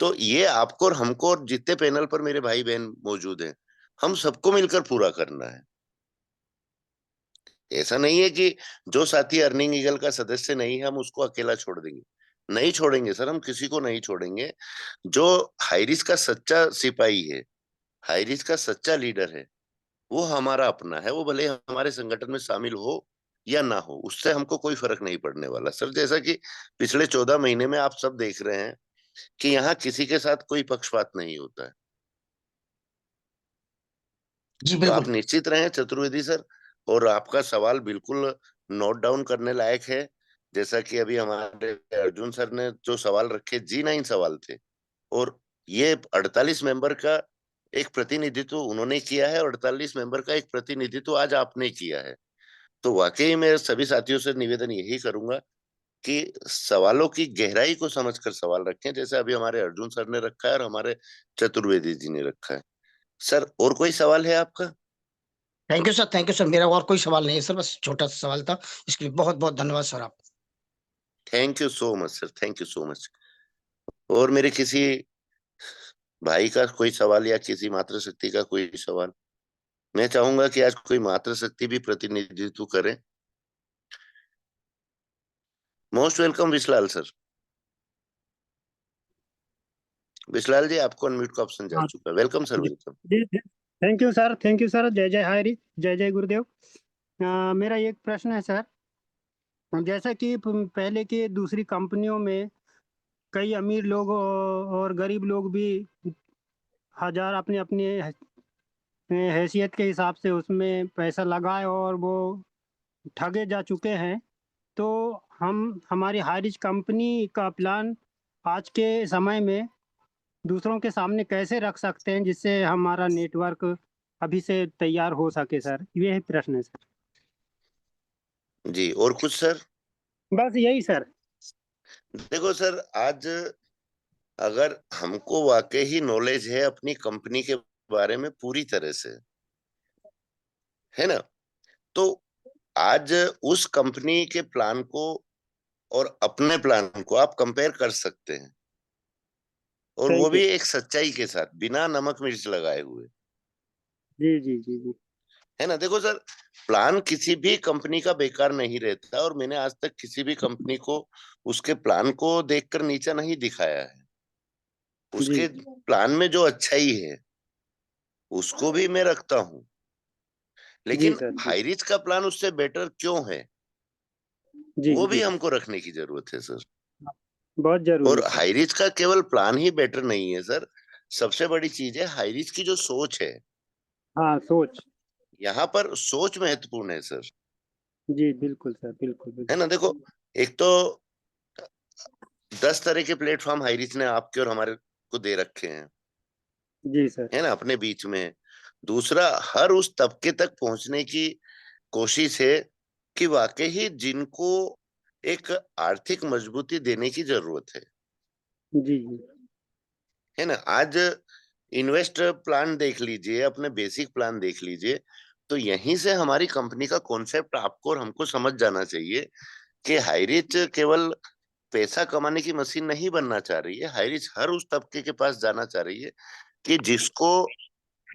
तो ये आपको और हमको और जितने पैनल पर मेरे भाई बहन मौजूद हैं, हम सबको मिलकर पूरा करना है। ऐसा नहीं है कि जो साथी अर्निंग ईगल का सदस्य नहीं है हम उसको अकेला छोड़ देंगे। नहीं छोड़ेंगे सर, हम किसी को नहीं छोड़ेंगे। जो हाईरिस का सच्चा सिपाही है, हाईरिस का सच्चा लीडर है, वो हमारा अपना है। वो भले हमारे संगठन में शामिल हो या ना हो, उससे हमको कोई फर्क नहीं पड़ने वाला सर। जैसा कि पिछले 14 महीने में आप सब देख रहे हैं कि यहाँ किसी के साथ कोई पक्षपात नहीं होता है। जी, तो आप बिल्कुल। निश्चित रहें चतुर्वेदी सर, और आपका सवाल बिल्कुल नोट डाउन करने लायक है। जैसा कि अभी हमारे अर्जुन सर ने जो सवाल रखे, G9 सवाल थे, और ये 48 मेंबर का एक प्रतिनिधित्व उन्होंने किया है, और 48 मेंबर का एक प्रतिनिधित्व आज आपने किया है। तो वाकई मैं सभी साथियों से निवेदन यही करूंगा कि सवालों की गहराई को समझकर सवाल रखें, जैसे अभी हमारे अर्जुन सर ने रखा है और हमारे चतुर्वेदी जी ने रखा है। सर और कोई सवाल है आपका? Thank you sir, thank you sir. मेरा और कोई सवाल नहीं है सर, बस छोटा-सा सवाल था। इसके लिए बहुत-बहुत धन्यवाद सर आप thank you so much sir, thank you so much. और मेरे किसी भाई का कोई सवाल या किसी मातृशक्ति का कोई सवाल? मैं चाहूंगा कि आज कोई मातृशक्ति भी प्रतिनिधित्व करे। Most welcome Vishlal sir. Vishlal ji, आपको अनम्यूट का ऑप्शन जा हाँ चुका है। Welcome sir, ji welcome. Ji, thank you sir, thank you sir. जय जय हरि, जय जय गुरुदेव। मेरा एक प्रश्न है सर। जैसा कि पहले की दूसरी कंपनियों में कई अमीर लोग और गरीब लोग भी हजार अपने अपने हैसियत के हिसाब से उसमें पैसा लगाए और वो ठगे जा चुके हैं। तो हम हमारी हाइरिच कंपनी का प्लान आज के समय में दूसरों के सामने कैसे रख सकते हैं जिससे हमारा नेटवर्क अभी से तैयार हो सके सर? ये है प्रश्न है सर। जी, और कुछ सर? बस यही सर। देखो सर, आज अगर हमको वाकई ही नॉलेज है अपनी कंपनी के बारे में पूरी तरह से, है ना, तो आज उस कंपनी के प्लान को और अपने प्लान को आप कंपेयर कर सकते हैं, और वो थैंक यू। भी एक सच्चाई के साथ, बिना नमक मिर्च लगाए हुए, जी जी जी जी। है ना। देखो सर, प्लान किसी भी कंपनी का बेकार नहीं रहता, और मैंने आज तक किसी भी कंपनी को उसके प्लान को देखकर नीचा नहीं दिखाया है। उसके प्लान में जो अच्छाई है उसको भी मैं रखता हूँ, लेकिन सर, जी। हाई रिच का प्लान उससे बेटर क्यों है जी, वो भी जी। हमको रखने की जरूरत है सर। बहुत ज़रूरी और सर। हाई रिच का केवल प्लान ही बेटर नहीं है सर, सबसे बड़ी चीज है हाई रिच की जो सोच है। हाँ, सोच। यहाँ पर सोच महत्वपूर्ण है सर, जी, बिल्कुल सर, बिल्कुल, है बिल्कुल। ना। देखो, एक तो 10 तरह के प्लेटफॉर्म हाई रिच ने आपके और हमारे को दे रखे हैं, जी सर। है ना, अपने बीच में। दूसरा, हर उस तबके तक पहुंचने की कोशिश है कि वाकई ही जिनको एक आर्थिक मजबूती देने की जरूरत जी, जी। है ना। आज इन्वेस्ट प्लान देख लीजिए, अपने बेसिक प्लान देख लीजिए, तो यहीं से हमारी कंपनी का कॉन्सेप्ट आपको और हमको समझ जाना चाहिए कि हाईरिच केवल पैसा कमाने की मशीन नहीं बनना चाह रही है। हाईरिच हर उस तबके के पास जाना चाह रही है कि जिसको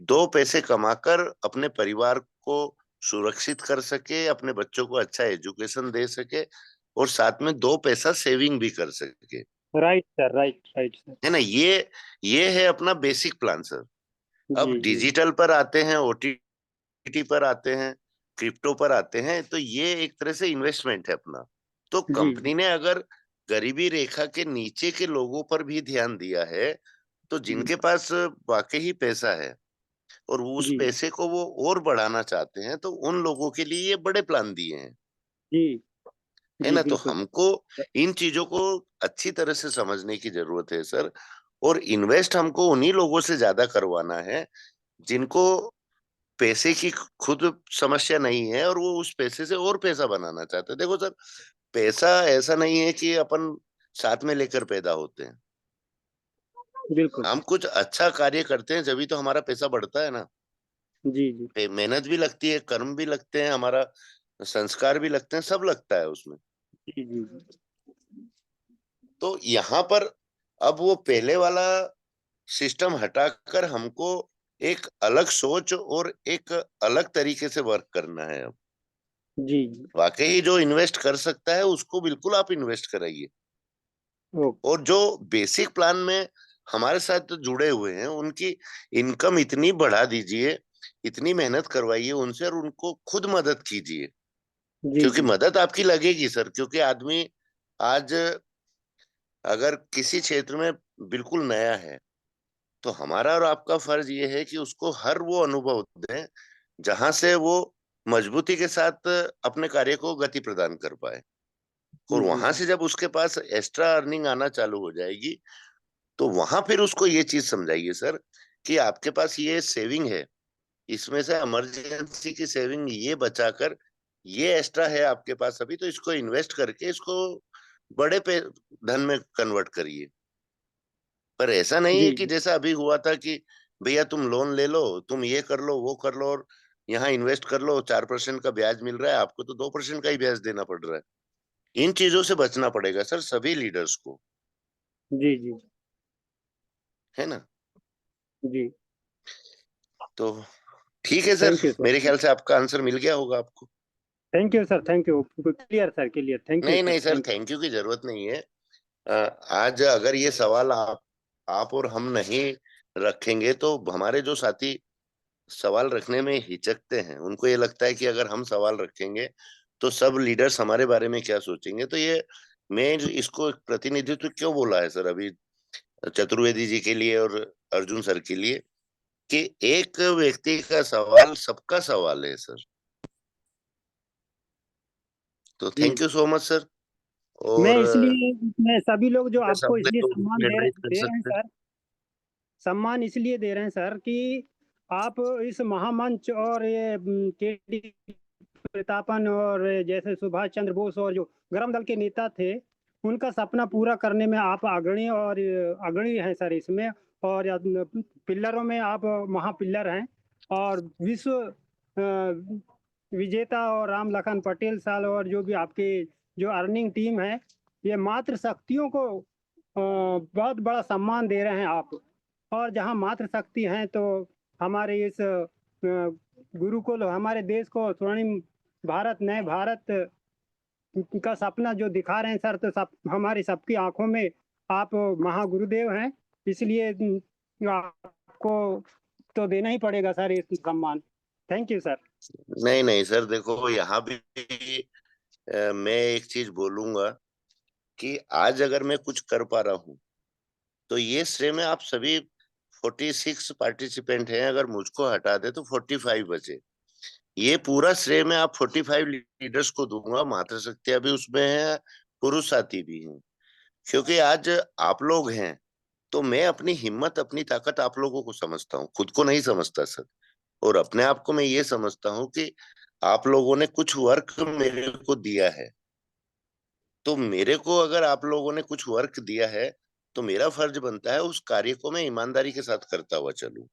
2 पैसे कमाकर अपने परिवार को सुरक्षित कर सके, अपने बच्चों को अच्छा एजुकेशन दे सके और साथ में 2 पैसा सेविंग भी कर सके, right sir, right, right sir. है ना। ये है अपना बेसिक प्लान सर। अब जी, जी। डिजिटल पर आते हैं, ओटीटी पर आते हैं, क्रिप्टो पर आते हैं, तो ये एक तरह से इन्वेस्टमेंट है अपना। तो जी, जी। कंपनी ने अगर गरीबी रेखा के नीचे के लोगों पर भी ध्यान दिया है, तो जी, जिनके पास वाकई ही पैसा है और वो उस जी, पैसे को वो और बढ़ाना चाहते हैं, तो उन लोगों के लिए ये बड़े प्लान दिए हैं, जी, है जी, ना। तो बिल्कुल। हमको इन चीजों को अच्छी तरह से समझने की जरूरत है सर। और इन्वेस्ट हमको उन्हीं लोगों से ज्यादा करवाना है जिनको पैसे की खुद समस्या नहीं है और वो उस पैसे से और पैसा बनाना चाहते हैं। देखो सर, पैसा ऐसा नहीं है कि अपन साथ में लेकर पैदा होते हैं। बिल्कुल। हम कुछ अच्छा कार्य करते हैं जब भी तो हमारा पैसा बढ़ता है ना। जी, जी। मेहनत भी लगती है, कर्म भी लगते हैं, हमारा संस्कार भी लगते हैं, सब लगता है उसमें। जी, जी, जी। तो यहाँ पर अब वो पहले वाला सिस्टम हटाकर हमको एक अलग सोच और एक अलग तरीके से वर्क करना है अब। जी, जी। वाकई जो इन्वेस्ट कर सकता है उसको बिल्कुल आप इन्वेस्ट कराइए, ओके। और जो बेसिक प्लान में हमारे साथ जुड़े हुए हैं उनकी इनकम इतनी बढ़ा दीजिए, इतनी मेहनत करवाइए उनसे और उनको खुद मदद कीजिए, जी, क्योंकि जी। मदद आपकी लगेगी सर। क्योंकि आदमी आज अगर किसी क्षेत्र में बिल्कुल नया है, तो हमारा और आपका फर्ज ये है कि उसको हर वो अनुभव दें जहां से वो मजबूती के साथ अपने कार्य को गति प्रदान कर पाए। और जी, वहां जी। से जब उसके पास एक्स्ट्रा अर्निंग आना चालू हो जाएगी, तो वहां फिर उसको ये चीज समझाइए सर कि आपके पास ये सेविंग है, इसमें से इमरजेंसी की सेविंग ये बचाकर ये एक्स्ट्रा है आपके पास अभी, तो इसको इन्वेस्ट करके इसको बड़े पे धन में कन्वर्ट करिए। पर ऐसा नहीं है जी, कि जी। जैसा अभी हुआ था कि भैया तुम लोन ले लो, तुम ये कर लो वो कर लो और यहाँ इन्वेस्ट कर लो, 4% का ब्याज मिल रहा है, आपको तो 2% का ही ब्याज देना पड़ रहा है। इन चीजों से बचना पड़ेगा सर सभी लीडर्स को, जी, जी। है ना। जी। तो ठीक है सर, थैंक यू सर। मेरे ख्याल से आपका आंसर मिल गया होगा आपको। Thank you sir, thank you. Clear sir, clear. Thank you नहीं सर, नहीं सर, थैंक थैंक यू की जरूरत नहीं है। अ, आज अगर ये सवाल आप और हम नहीं रखेंगे, तो हमारे जो साथी सवाल रखने में हिचकते हैं, उनको ये लगता है कि अगर हम सवाल रखेंगे तो सब लीडर्स हमारे बारे में क्या सोचेंगे। तो ये मैं इसको एक प्रतिनिधित्व क्यों बोला है सर अभी चतुर्वेदी जी के लिए और अर्जुन सर के लिए, कि एक व्यक्ति का सवाल सबका सवाल है सर। तो जी। Thank you so much sir. मैं और इसलिए मैं सभी लोग जो आपको सामने इसलिए तो सम्मान एडवाइस कर दे रहे हैं सकते हैं। सर, सम्मान इसलिए दे रहे हैं सर कि आप इस महामंच और ये केडी प्रतापन और जैसे सुभाष चंद्र बोस और जो गरम दल के नेता थे, उनका सपना पूरा करने में आप अग्रणी और अग्रणी हैं सर इसमें। और पिल्लरों में आप महापिल्लर हैं। और विश्व विजेता और राम लखन पटेल साल और जो भी आपके जो अर्निंग टीम है, ये मातृ शक्तियों को बहुत बड़ा सम्मान दे रहे हैं आप। और जहाँ मातृ शक्ति हैं तो हमारे इस गुरुकुल हमारे देश को स्वर्णिम भारत नए भारत का सपना जो दिखा रहे हैं सर, तो सब हमारी सबकी आंखों में आप महागुरुदेव हैं। इसलिए आपको तो देना ही पड़ेगा सर ये सम्मान। Thank you sir. नहीं नहीं सर, देखो यहाँ भी मैं एक चीज बोलूंगा कि आज अगर मैं कुछ कर पा रहा हूँ तो ये श्रेय में आप सभी 46 पार्टिसिपेंट हैं, अगर मुझको हटा दे तो 45 बचे। ये पूरा श्रेय मैं आप 45 लीडर्स को दूंगा। मातृशक्तियां भी उसमें है, पुरुष साथी भी हैं, क्योंकि आज आप लोग हैं तो मैं अपनी हिम्मत अपनी ताकत आप लोगों को समझता हूँ, खुद को नहीं समझता सर। और अपने आप को मैं ये समझता हूँ कि आप लोगों ने कुछ वर्क मेरे को दिया है, तो मेरे को अगर आप लोगों ने कुछ वर्क दिया है तो मेरा फर्ज बनता है उस कार्य को मैं ईमानदारी के साथ करता हुआ चलूं।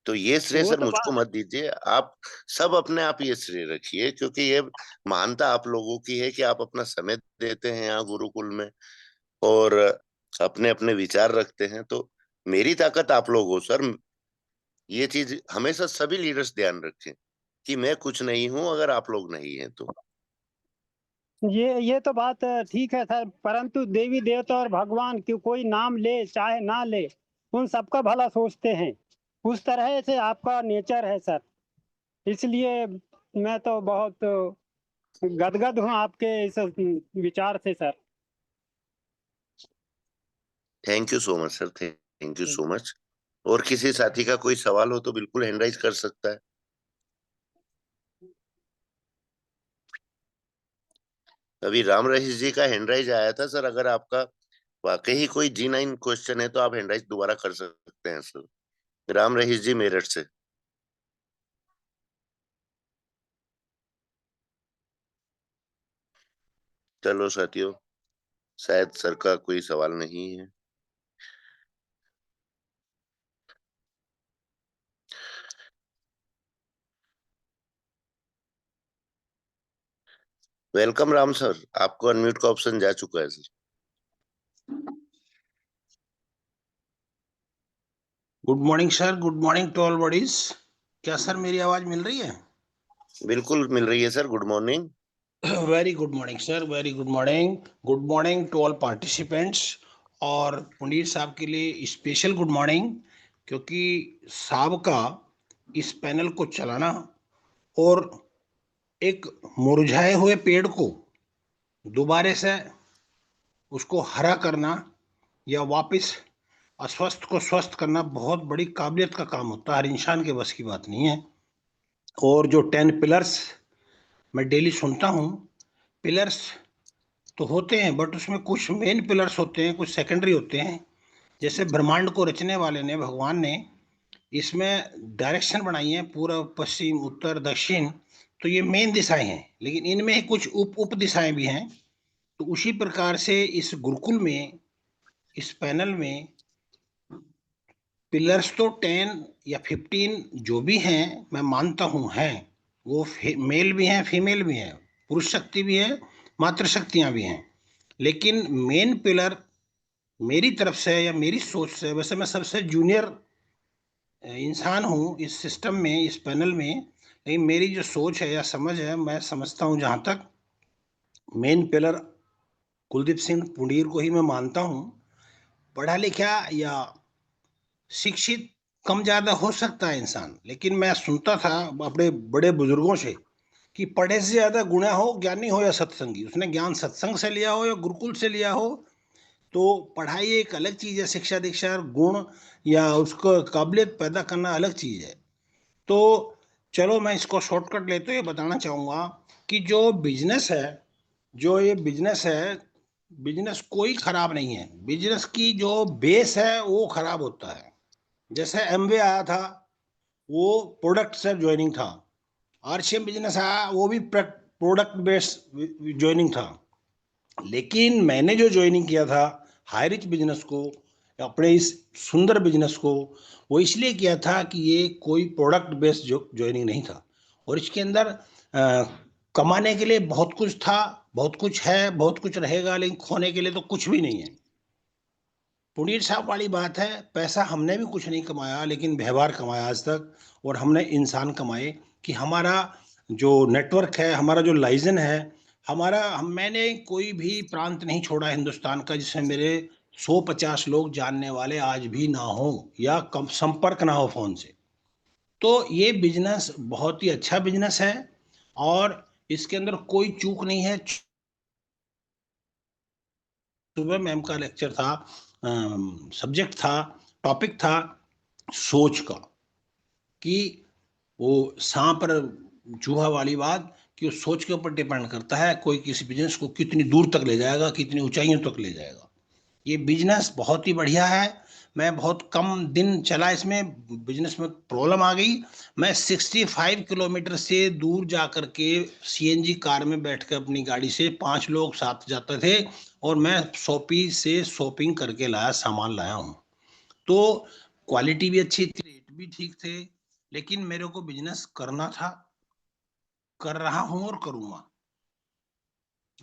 तो ये श्रेय वो सर तो मुझको बात मत दीजिए, आप सब अपने आप ये श्रेय रखिए, क्योंकि ये महानता आप लोगों की है कि आप अपना समय देते हैं यहाँ गुरुकुल में और अपने अपने विचार रखते हैं। तो मेरी ताकत आप लोग हो सर। ये चीज हमेशा सभी लीडर्स ध्यान रखें कि मैं कुछ नहीं हूं अगर आप लोग नहीं हैं तो। ये तो बात ठीक है सर, परंतु देवी देवता और भगवान की कोई नाम ले चाहे ना ले, उन सबका भला सोचते हैं। उस तरह से आपका नेचर है सर, इसलिए मैं तो बहुत गदगद हूँ आपके इस विचार से sir. Thank you so much sir, thank you so much. और किसी साथी का कोई सवाल हो तो बिल्कुल हैंड राइज कर सकता है। अभी राम रहीश जी का हैंड राइज आया था सर, अगर आपका वाकई ही कोई G9 क्वेश्चन है तो आप हैंड राइज दोबारा कर सकते हैं सर। राम रहीश जी मेरठ से। चलो साथियों, शायद सर का कोई सवाल नहीं है। वेलकम राम सर, आपको अनम्यूट का ऑप्शन जा चुका है sir. Good morning sir, good morning to all bodies. क्या सर मेरी आवाज मिल रही है? बिल्कुल मिल रही है sir, good morning. Very good morning sir, very good morning. Good morning to all participants. और पुनीत साहब के लिए स्पेशल गुड मॉर्निंग, क्योंकि साहब का इस पैनल को चलाना और एक मुरझाए हुए पेड़ को दोबारे से उसको हरा करना या वापस अस्वस्थ को स्वस्थ करना बहुत बड़ी काबिलियत का काम होता है, हर इंसान के बस की बात नहीं है। और जो 10 पिलर्स मैं डेली सुनता हूँ, पिलर्स तो होते हैं बट उसमें कुछ मेन पिलर्स होते हैं, कुछ सेकेंडरी होते हैं। जैसे ब्रह्मांड को रचने वाले ने, भगवान ने इसमें डायरेक्शन बनाई है, पूर्व पश्चिम उत्तर दक्षिण, तो ये मेन दिशाएं हैं, लेकिन इनमें ही कुछ उप दिशाएं भी हैं। तो उसी प्रकार से इस गुरुकुल में, इस पैनल में पिलर्स तो 10 या 15 जो भी हैं मैं मानता हूँ हैं, वो मेल भी हैं, फीमेल भी हैं, पुरुष शक्ति भी है, मातृशक्तियाँ भी हैं। लेकिन मेन पिलर मेरी तरफ से या मेरी सोच से, वैसे मैं सबसे जूनियर इंसान हूँ इस सिस्टम में, इस पैनल में, लेकिन मेरी जो सोच है या समझ है, मैं समझता हूँ जहाँ तक मेन पिलर कुलदीप सिंह पुंडीर को ही मैं मानता हूँ। पढ़ा लिखा या शिक्षित कम ज्यादा हो सकता है इंसान, लेकिन मैं सुनता था अपने बड़े बुजुर्गों से कि पढ़े से ज्यादा गुणा हो, ज्ञानी हो या सत्संगी। उसने ज्ञान सत्संग से लिया हो या गुरुकुल से लिया हो, तो पढ़ाई एक अलग चीज है, शिक्षा दीक्षा गुण या उसको काबिलियत पैदा करना अलग चीज है। तो चलो मैं इसको शॉर्टकट लेते हुए बताना चाहूँगा कि जो बिजनेस है, जो ये बिजनेस है, बिजनेस कोई खराब नहीं है। बिजनेस की जो बेस है वो खराब होता है। जैसे एमवे आया था, वो प्रोडक्ट से ज्वाइनिंग था। आरसीएम बिजनेस आया, वो भी प्रोडक्ट बेस्ड ज्वाइनिंग था। लेकिन मैंने जो ज्वाइनिंग किया था हाई रिच बिजनेस को, अपने इस सुंदर बिजनेस को, वो इसलिए किया था कि ये कोई प्रोडक्ट बेस्ड ज्वाइनिंग नहीं था। और इसके अंदर कमाने के लिए बहुत कुछ था, बहुत कुछ है, बहुत कुछ रहेगा, लेकिन खोने के लिए तो कुछ भी नहीं है। पुनीत साहब वाली बात है, पैसा हमने भी कुछ नहीं कमाया, लेकिन व्यवहार कमाया आज तक, और हमने इंसान कमाए कि हमारा जो नेटवर्क है, हमारा जो लाइजन है, मैंने कोई भी प्रांत नहीं छोड़ा हिंदुस्तान का जिसमें मेरे 150 लोग जानने वाले आज भी ना हो या कम संपर्क ना हो फोन से। तो ये बिजनेस बहुत ही अच्छा बिजनेस है और इसके अंदर कोई चूक नहीं है। सुबह मैम का लेक्चर था, सब्जेक्ट था, टॉपिक था सोच का, कि वो सांप और चूहा वाली बात, कि वो सोच के ऊपर डिपेंड करता है कोई किसी बिजनेस को कितनी दूर तक ले जाएगा, कितनी ऊंचाइयों तक ले जाएगा। ये बिजनेस बहुत ही बढ़िया है। मैं बहुत कम दिन चला इसमें, बिजनेस में प्रॉब्लम आ गई। मैं 65 किलोमीटर से दूर जा कर के सीएनजी कार में बैठ कर अपनी गाड़ी से 5 लोग साथ जाते थे और मैं शॉपी से शॉपिंग करके लाया, सामान लाया हूँ। तो क्वालिटी भी अच्छी थी, रेट भी ठीक थे, लेकिन मेरे को बिजनेस करना था, कर रहा हूँ और करूँगा।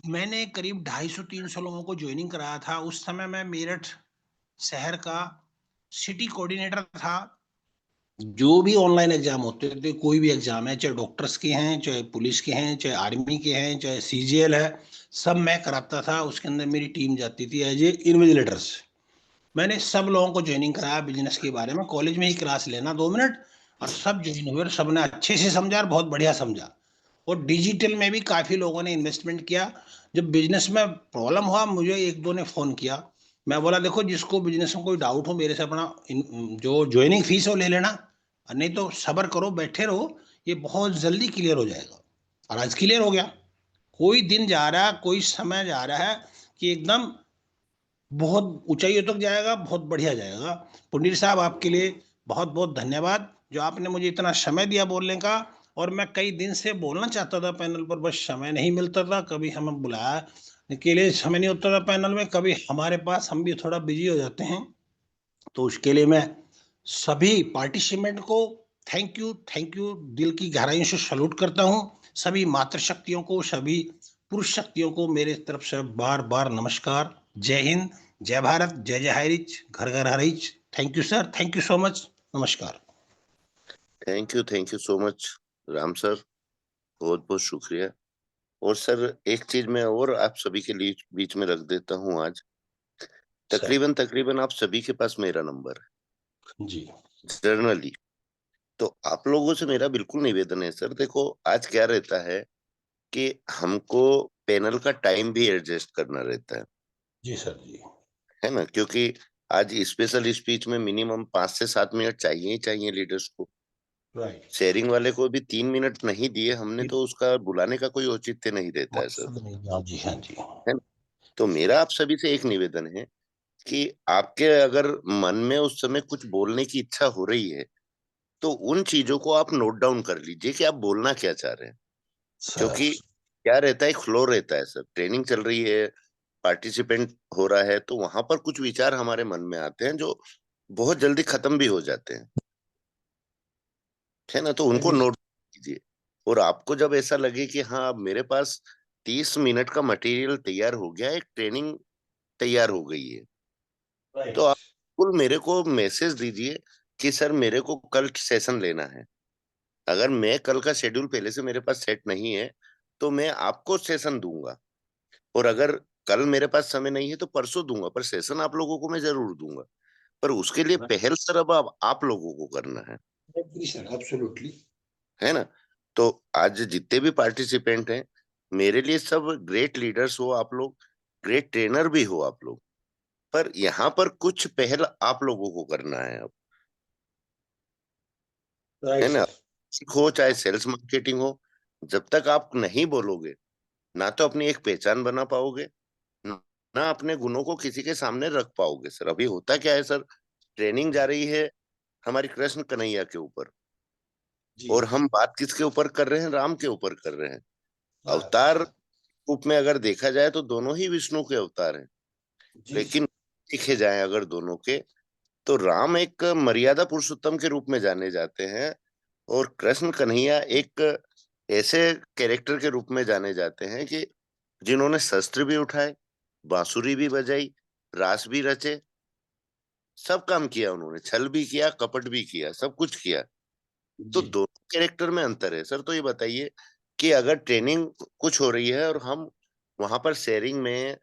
मैंने करीब 250-300 लोगों को ज्वाइनिंग कराया था। उस समय मैं मेरठ शहर का सिटी कोऑर्डिनेटर था। जो भी ऑनलाइन एग्जाम होते थे, कोई भी एग्जाम है, चाहे डॉक्टर्स के हैं, चाहे पुलिस के हैं, चाहे आर्मी के हैं, चाहे सीजीएल है, सब मैं कराता था। उसके अंदर मेरी टीम जाती थी एज ए इन्विजिलेटर्स। मैंने सब लोगों को ज्वाइनिंग कराया बिजनेस के बारे में। कॉलेज में ही क्लास लेना 2 मिनट, और सब ज्वाइन हुए और सबने अच्छे से समझा और बहुत बढ़िया समझा। और डिजिटल में भी काफी लोगों ने इन्वेस्टमेंट किया। जब बिजनेस में प्रॉब्लम हुआ, मुझे 1-2 ने फोन किया। मैं बोला देखो, जिसको बिजनेस में कोई डाउट हो मेरे से अपना जो ज्वाइनिंग फीस है वो ले लेना, और नहीं तो सब्र करो, बैठे रहो, ये बहुत जल्दी क्लियर हो जाएगा। और आज क्लियर हो गया। कोई दिन जा रहा है, कोई समय जा रहा है कि एकदम बहुत ऊंचाइयों तक जाएगा, बहुत बढ़िया जाएगा। पुनीर साहब, आपके लिए बहुत बहुत धन्यवाद, जो आपने मुझे इतना समय दिया बोलने का। और मैं कई दिन से बोलना चाहता था पैनल पर, बस समय नहीं मिलता था। कभी हमें बुलाया के लिए समय नहीं होता था पैनल में, कभी हमारे पास, हम भी थोड़ा बिजी हो जाते हैं। तो उसके लिए मैं सभी पार्टिसिपेंट को थैंक यू दिल की गहराइयों से सैल्यूट करता हूँ। सभी मातृशक्तियों को, सभी पुरुष शक्तियों को मेरे तरफ से बार बार नमस्कार। जय हिंद, जय भारत, जय जय हरिच, घर घर हरिच। Thank you sir, thank you so much, नमस्कार। Thank you so much Ram sir, बहुत बहुत शुक्रिया। और सर एक चीज मैं और आप सभी के लिए बीच में रख देता हूँ आज। सर तकरीबन आप सभी के पास मेरा नंबर है जी जर्नली। तो आप लोगों से मेरा बिल्कुल निवेदन है सर, देखो आज क्या रहता है कि हमको पैनल का टाइम भी एडजस्ट करना रहता जी सर जी, है ना, क्योंकि आज स्पेशल स्पीच में मिनिमम 5 से 7 मिनट चाहिए ही चाहिए लीडर्स को। राइट। शेयरिंग वाले को भी 3 मिनट नहीं दिए हमने तो उसका बुलाने का कोई औचित्य नहीं रहता है सर, मकसद नहीं, हाँ जी, हाँ जी। है ना। तो मेरा आप सभी से एक निवेदन है कि आपके अगर मन में उस समय कुछ बोलने की इच्छा हो रही है तो उन चीजों को आप नोट डाउन कर लीजिए कि आप बोलना क्या चाह रहे हैं। सर क्योंकि क्या रहता है, फ्लो रहता है सर, ट्रेनिंग चल रही है, पार्टिसिपेंट हो रहा है, तो वहां पर कुछ विचार हमारे मन में आते हैं जो बहुत जल्दी खत्म भी हो जाते हैं, है ना। तो उनको नोट कीजिए। और आपको जब ऐसा लगे कि हाँ अब मेरे पास 30 मिनट का मटेरियल तैयार हो गया, एक ट्रेनिंग तैयार हो गई है, तो आप बिल्कुल मेरे को मैसेज दीजिए कि सर मेरे को कल सेशन लेना है। अगर मैं कल का शेड्यूल पहले से मेरे पास सेट नहीं है तो मैं आपको सेशन दूंगा, और अगर कल मेरे पास समय नहीं है तो परसों दूंगा, पर सेशन आप लोगों को मैं जरूर दूंगा। पर उसके लिए पहल सर अब आप लोगों को करना सर, एब्सोल्युटली। है ना। तो आज जितने भी पार्टिसिपेंट हैं, मेरे लिए सब ग्रेट लीडर्स हो आप लोग, ग्रेट ट्रेनर भी हो आप लोग, पर यहाँ पर कुछ पहल आप लोगों को करना है अब, राइट है ना। सर। हो चाहे सेल्स मार्केटिंग हो, जब तक आप नहीं बोलोगे ना तो अपनी एक पहचान बना पाओगे, ना अपने गुणों को किसी के सामने रख पाओगे सर। अभी होता क्या है सर, ट्रेनिंग जा रही है हमारी कृष्ण कन्हैया के ऊपर, जी और हम बात किसके ऊपर कर रहे हैं, राम के ऊपर कर रहे हैं। बस, अवतार रूप में अगर देखा जाए तो दोनों ही विष्णु के अवतार हैं, जी लेकिन देखे जाए अगर दोनों के, तो राम एक मर्यादा पुरुषोत्तम के रूप में जाने जाते हैं, और कृष्ण कन्हैया एक ऐसे कैरेक्टर के रूप में जाने जाते हैं कि जिन्होंने शस्त्र भी उठाए, बांसुरी भी बजाई, रास भी रचे, सब काम किया उन्होंने, छल भी किया, कपट भी किया, सब कुछ किया। तो जी दोनों कैरेक्टर में अंतर है सर। तो ये बताइए कि अगर ट्रेनिंग कुछ हो रही है और हम वहां पर शेयरिंग में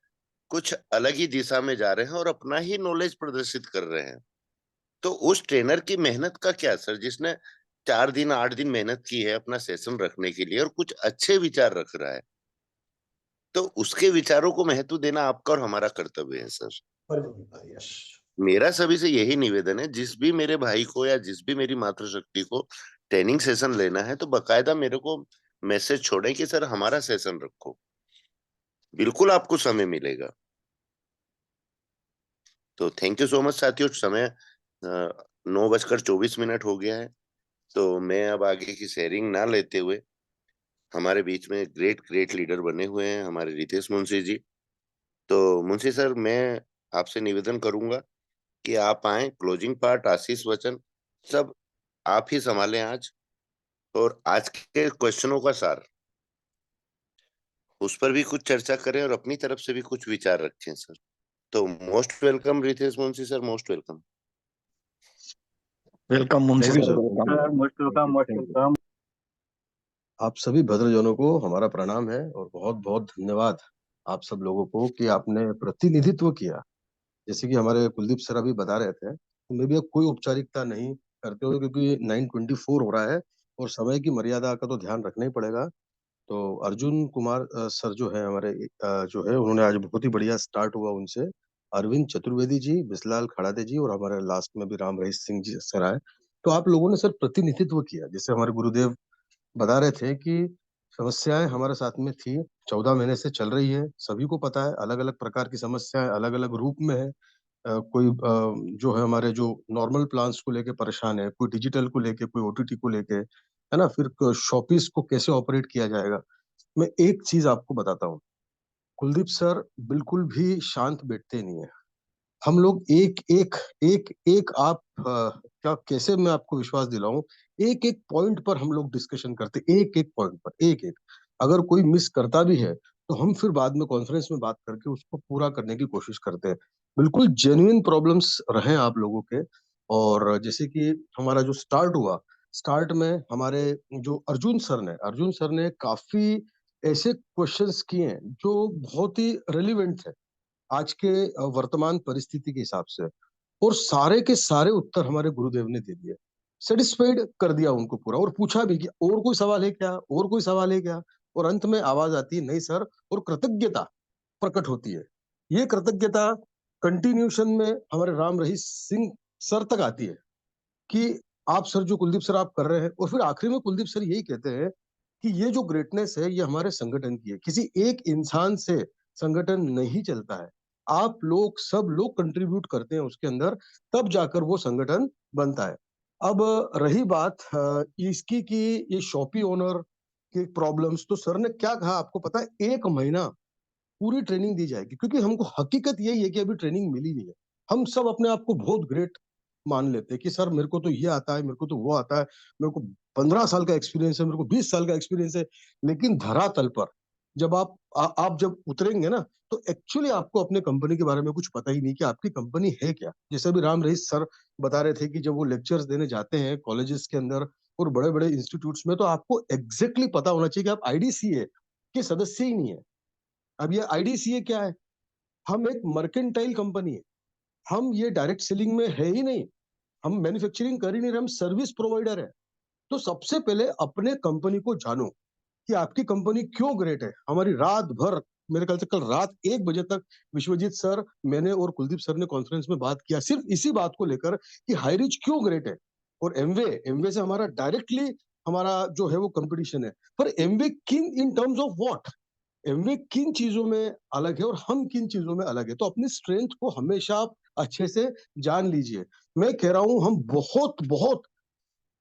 कुछ अलग ही दिशा में जा रहे हैं और अपना ही नॉलेज प्रदर्शित कर रहे हैं। तो उस ट्रेनर की मेहनत का क्या सर, जिसने 4 दिन 8 दिन मेहनत की है अपना सेशन रखने के लिए और कुछ अच्छे विचार रख रहा है, तो उसके विचारों को महत्व देना आपका और हमारा कर्तव्य है सर। यस। मेरा सभी से यही निवेदन है, जिस भी मेरे भाई को या जिस भी मेरी मातृशक्ति को ट्रेनिंग सेशन लेना है तो बकायदा मेरे को मैसेज छोड़े कि सर हमारा सेशन रखो, बिल्कुल आपको समय मिलेगा। तो थैंक यू सो मच साथियों। समय 9:24 हो गया है, तो मैं अब आगे की शेयरिंग ना लेते हुए, हमारे बीच में ग्रेट ग्रेट लीडर बने हुए हैं हमारे रितेश मुंशी जी। तो मुंशी सर, मैं आपसे निवेदन करूंगा कि आप आए, क्लोजिंग पार्ट आशीष वचन सब आप ही संभालें आज, और आज के क्वेश्चनों का सार उस पर भी कुछ चर्चा करें और अपनी तरफ से भी कुछ विचार रखें सर। तो most welcome Ritesh Munshi sir, most welcome. Welcome Munshi thank you sir, sir, welcome. Most welcome, most welcome. आप सभी भद्रजनों को हमारा प्रणाम है और बहुत बहुत धन्यवाद आप सब लोगों को कि आपने प्रतिनिधित्व किया। जैसे कि हमारे कुलदीप सर अभी बता रहे थे, तो मैं भी अब कोई औपचारिकता नहीं करते हुए, क्योंकि 9:24 हो रहा है और समय की मर्यादा का तो ध्यान रखना ही पड़ेगा। तो अर्जुन कुमार सर जो है हमारे, जो है उन्होंने आज बहुत ही बढ़िया स्टार्ट हुआ उनसे। अरविंद चतुर्वेदी जी, बिस्लाल खड़ादे जी और हमारे लास्ट में भी राम रहीश सिंह जी सर आए। तो आप लोगों ने सर प्रतिनिधित्व किया। जैसे हमारे गुरुदेव बता रहे थे कि समस्याएं हमारे साथ में थी, 14 महीने से चल रही है, सभी को पता है, अलग अलग प्रकार की समस्याएं अलग अलग रूप में है। कोई जो है हमारे जो नॉर्मल प्लान्स को लेके परेशान है, कोई डिजिटल को लेके, कोई ओटीटी को लेके, है ना, फिर शॉपिस को कैसे ऑपरेट किया जाएगा। मैं एक चीज आपको बताता हूँ, कुलदीप सर बिल्कुल भी शांत बैठते नहीं है। हम लोग एक एक एक एक आप क्या, कैसे मैं आपको विश्वास दिलाऊं, एक एक पॉइंट पर हम लोग डिस्कशन करते, एक एक पॉइंट पर, एक एक। अगर कोई मिस करता भी है तो हम फिर बाद में कॉन्फ्रेंस में बात करके उसको पूरा करने की कोशिश करते हैं। बिल्कुल जेन्युइन प्रॉब्लम्स रहे आप लोगों के। और जैसे कि हमारा जो स्टार्ट हुआ, स्टार्ट में हमारे जो अर्जुन सर ने काफी ऐसे क्वेश्चंस किए हैं जो बहुत ही रेलिवेंट थे आज के वर्तमान परिस्थिति के हिसाब से, और सारे के सारे उत्तर हमारे गुरुदेव ने दे दिए। सेटिस्फाइड कर दिया उनको पूरा, और पूछा भी कि और कोई सवाल है क्या, और कोई सवाल है क्या। और अंत में आवाज आती है, नहीं सर, और कृतज्ञता प्रकट होती है। ये कृतज्ञता कंटिन्यूशन में हमारे राम रहीश सिंह सर तक आती है कि आप सर, जो कुलदीप सर आप कर रहे हैं। और फिर आखिरी में कुलदीप सर यही कहते हैं कि ये जो ग्रेटनेस है ये हमारे संगठन की है, किसी एक इंसान से संगठन नहीं चलता है। आप लोग सब लोग कंट्रीब्यूट करते हैं उसके अंदर, तब जाकर वो संगठन बनता है। अब रही बात इसकी कि ये शॉपी ओनर के प्रॉब्लम्स, तो सर ने क्या कहा आपको पता है, 1 महीना पूरी ट्रेनिंग दी जाएगी, क्योंकि हमको हकीकत यही है कि अभी ट्रेनिंग मिली नहीं है। हम सब अपने आप को बहुत ग्रेट मान लेते हैं कि सर मेरे को तो ये आता है, मेरे को तो वो आता है, मेरे को 15 साल का एक्सपीरियंस है, मेरे को 20 साल का एक्सपीरियंस है। लेकिन धरातल पर जब आप जब उतरेंगे ना, तो एक्चुअली आपको अपने कंपनी के बारे में कुछ पता ही नहीं कि आपकी कंपनी है क्या। जैसे अभी राम रहीश सर बता रहे थे कि जब वो लेक्चर्स देने जाते हैं कॉलेजेस के अंदर और बड़े बड़े इंस्टीट्यूट्स में, तो आपको एग्जैक्टली पता होना चाहिए कि आप आईडीसीए के सदस्य ही नहीं है। अब ये आईडीसीए क्या है? हम एक मर्केंटाइल कंपनी है, हम ये डायरेक्ट सेलिंग में है ही नहीं, हम मैन्युफैक्चरिंग कर ही नहीं रहे, हम सर्विस प्रोवाइडर है। तो सबसे पहले अपने कंपनी को जानो कि आपकी कंपनी क्यों ग्रेट है। हमारी रात भर, मेरे ख्याल से कल रात 1 बजे तक विश्वजीत सर, मैंने और कुलदीप सर ने कॉन्फ्रेंस में बात किया सिर्फ इसी बात को लेकर कि हाईरिच क्यों ग्रेट है। और एमवे से हमारा डायरेक्टली हमारा जो है वो कंपटीशन है, पर एमवे किन in terms of what, Amway किन चीजों में अलग है और हम किन चीजों में अलग है। तो अपनी स्ट्रेंथ को हमेशा आप अच्छे से जान लीजिए। मैं कह रहा हूं, हम बहुत बहुत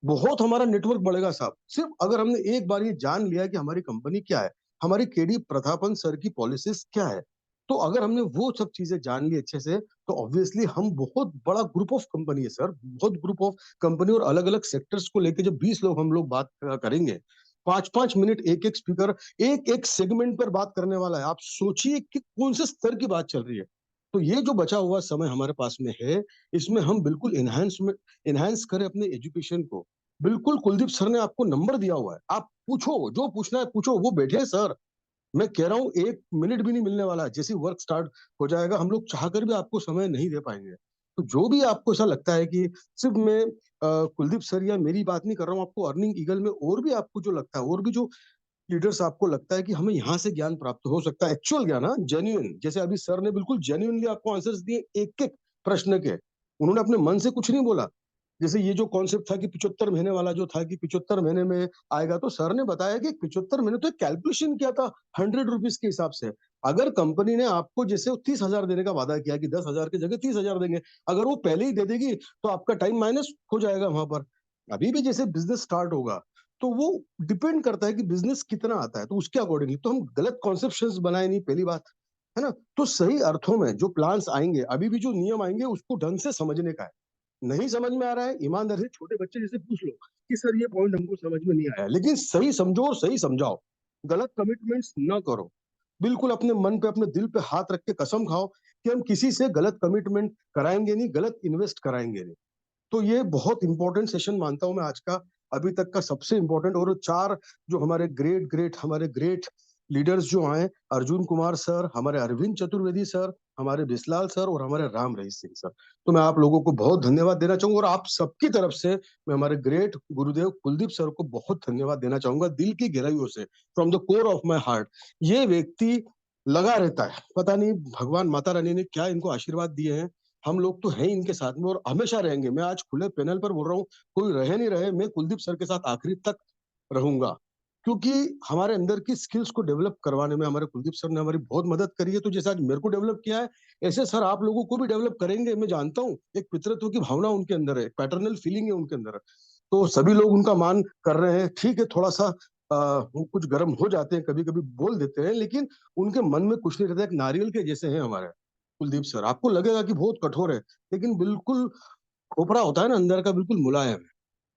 बहुत हमारा नेटवर्क बढ़ेगा साहब, सिर्फ अगर हमने एक बार ये जान लिया कि हमारी कंपनी क्या है, हमारी केडी प्रतापन सर की पॉलिसीज क्या है। तो अगर हमने वो सब चीजें जान ली अच्छे से, तो ऑब्वियसली हम बहुत बड़ा ग्रुप ऑफ कंपनी है सर, बहुत ग्रुप ऑफ कंपनी, और अलग अलग सेक्टर्स को लेकर जब 20 लोग हम लोग बात करेंगे, 5-5 मिनट एक एक स्पीकर एक एक सेगमेंट पर बात करने वाला है। आप सोचिए कि कौन से स्तर की बात चल रही है। तो ये जो बचा हुआ समय हमारे पास में है, इसमें हम बिल्कुल इनहांस करें अपने एजुकेशन को। बिल्कुल कुलदीप सर ने आपको नंबर दिया हुआ है, आप पूछो, जो पूछना है पूछो, वो बैठे हैं सर। मैं कह रहा हूँ 1 मिनट भी नहीं मिलने वाला है। जैसे वर्क स्टार्ट हो जाएगा, हम लोग चाहकर भी आपको समय नहीं दे पाएंगे। तो जो भी आपको ऐसा लगता है कि सिर्फ मैं कुलदीप सर या मेरी बात नहीं कर रहा हूँ, आपको अर्निंग ईगल में और भी आपको जो लगता है, और भी जो लीडर्स आपको लगता है कि हमें यहाँ से ज्ञान प्राप्त हो सकता है, एक्चुअल ज्ञान, हाँ, जेन्युइन, जैसे अभी सर ने बिल्कुल जेन्युइनली आपको आंसर्स दिए एक एक प्रश्न के। उन्होंने अपने मन से कुछ नहीं बोला। जैसे ये जो कॉन्सेप्ट था कि 75 महीने वाला जो था कि 75 महीने में आएगा, तो सर ने बताया कि 75 महीने, तो कैलकुलेशन किया था 100 रुपीज के हिसाब से। अगर कंपनी ने आपको जैसे 30,000 देने का वादा किया कि 10,000 की जगह 30,000 देंगे, अगर वो पहले ही दे देगी तो आपका टाइम माइनस हो जाएगा वहां पर। अभी भी जैसे बिजनेस स्टार्ट होगा, तो वो डिपेंड करता है कि बिजनेस कितना आता है, तो उसके अकॉर्डिंगली तो हम गलत कॉन्सेप्शंस बनाए नहीं, पहली बात है ना। तो सही अर्थों में जो प्लान्स आएंगे, अभी भी जो नियम आएंगे, उसको ढंग से समझने का है। नहीं समझ में आ रहा है, ईमानदारी से छोटे बच्चे जैसे पूछ लो कि सर ये पॉइंट हमको समझ में नहीं आया, लेकिन सही समझो और सही समझाओ। गलत कमिटमेंट्स ना करो। बिल्कुल अपने मन पे, अपने दिल पे हाथ रख के कसम खाओ कि हम किसी से गलत कमिटमेंट कराएंगे नहीं, गलत इन्वेस्ट कराएंगे नहीं। तो ये बहुत इंपॉर्टेंट सेशन मानता हूं मैं आज का, अभी तक का सबसे इंपॉर्टेंट। और 4 जो हमारे ग्रेट लीडर्स जो आए, अर्जुन कुमार सर, हमारे अरविंद चतुर्वेदी सर, हमारे बिस्लाल सर और हमारे राम रहीस सिंह सर, तो मैं आप लोगों को बहुत धन्यवाद देना चाहूंगा। और आप सबकी तरफ से मैं हमारे ग्रेट गुरुदेव कुलदीप सर को बहुत धन्यवाद देना चाहूंगा, दिल की गहराइयों से, from the core of my heart. ये व्यक्ति लगा रहता है, पता नहीं भगवान माता रानी ने क्या इनको आशीर्वाद दिए हैं। हम लोग तो हैं इनके साथ में और हमेशा रहेंगे। मैं आज खुले पैनल पर बोल रहा हूँ, कोई रहे नहीं रहे, मैं कुलदीप सर के साथ आखिरी तक रहूंगा, क्योंकि हमारे अंदर की स्किल्स को डेवलप करवाने में हमारे कुलदीप सर ने हमारी बहुत मदद करी है। तो जैसे आज मेरे को डेवलप किया है, ऐसे सर आप लोगों को भी डेवलप करेंगे, मैं जानता हूँ। एक पितृत्व की भावना उनके अंदर है, पैटर्नल फीलिंग है उनके अंदर। तो सभी लोग उनका मान कर रहे हैं, ठीक है, थोड़ा सा वो कुछ गर्म हो जाते हैं, कभी कभी बोल देते हैं, लेकिन उनके मन में कुछ नहीं रहता। एक नारियल के जैसे हैं हमारे कुलदीप सर। आपको लगेगा कि बहुत कठोर है, लेकिन बिल्कुल खोपड़ा होता है ना अंदर का, बिल्कुल मुलायम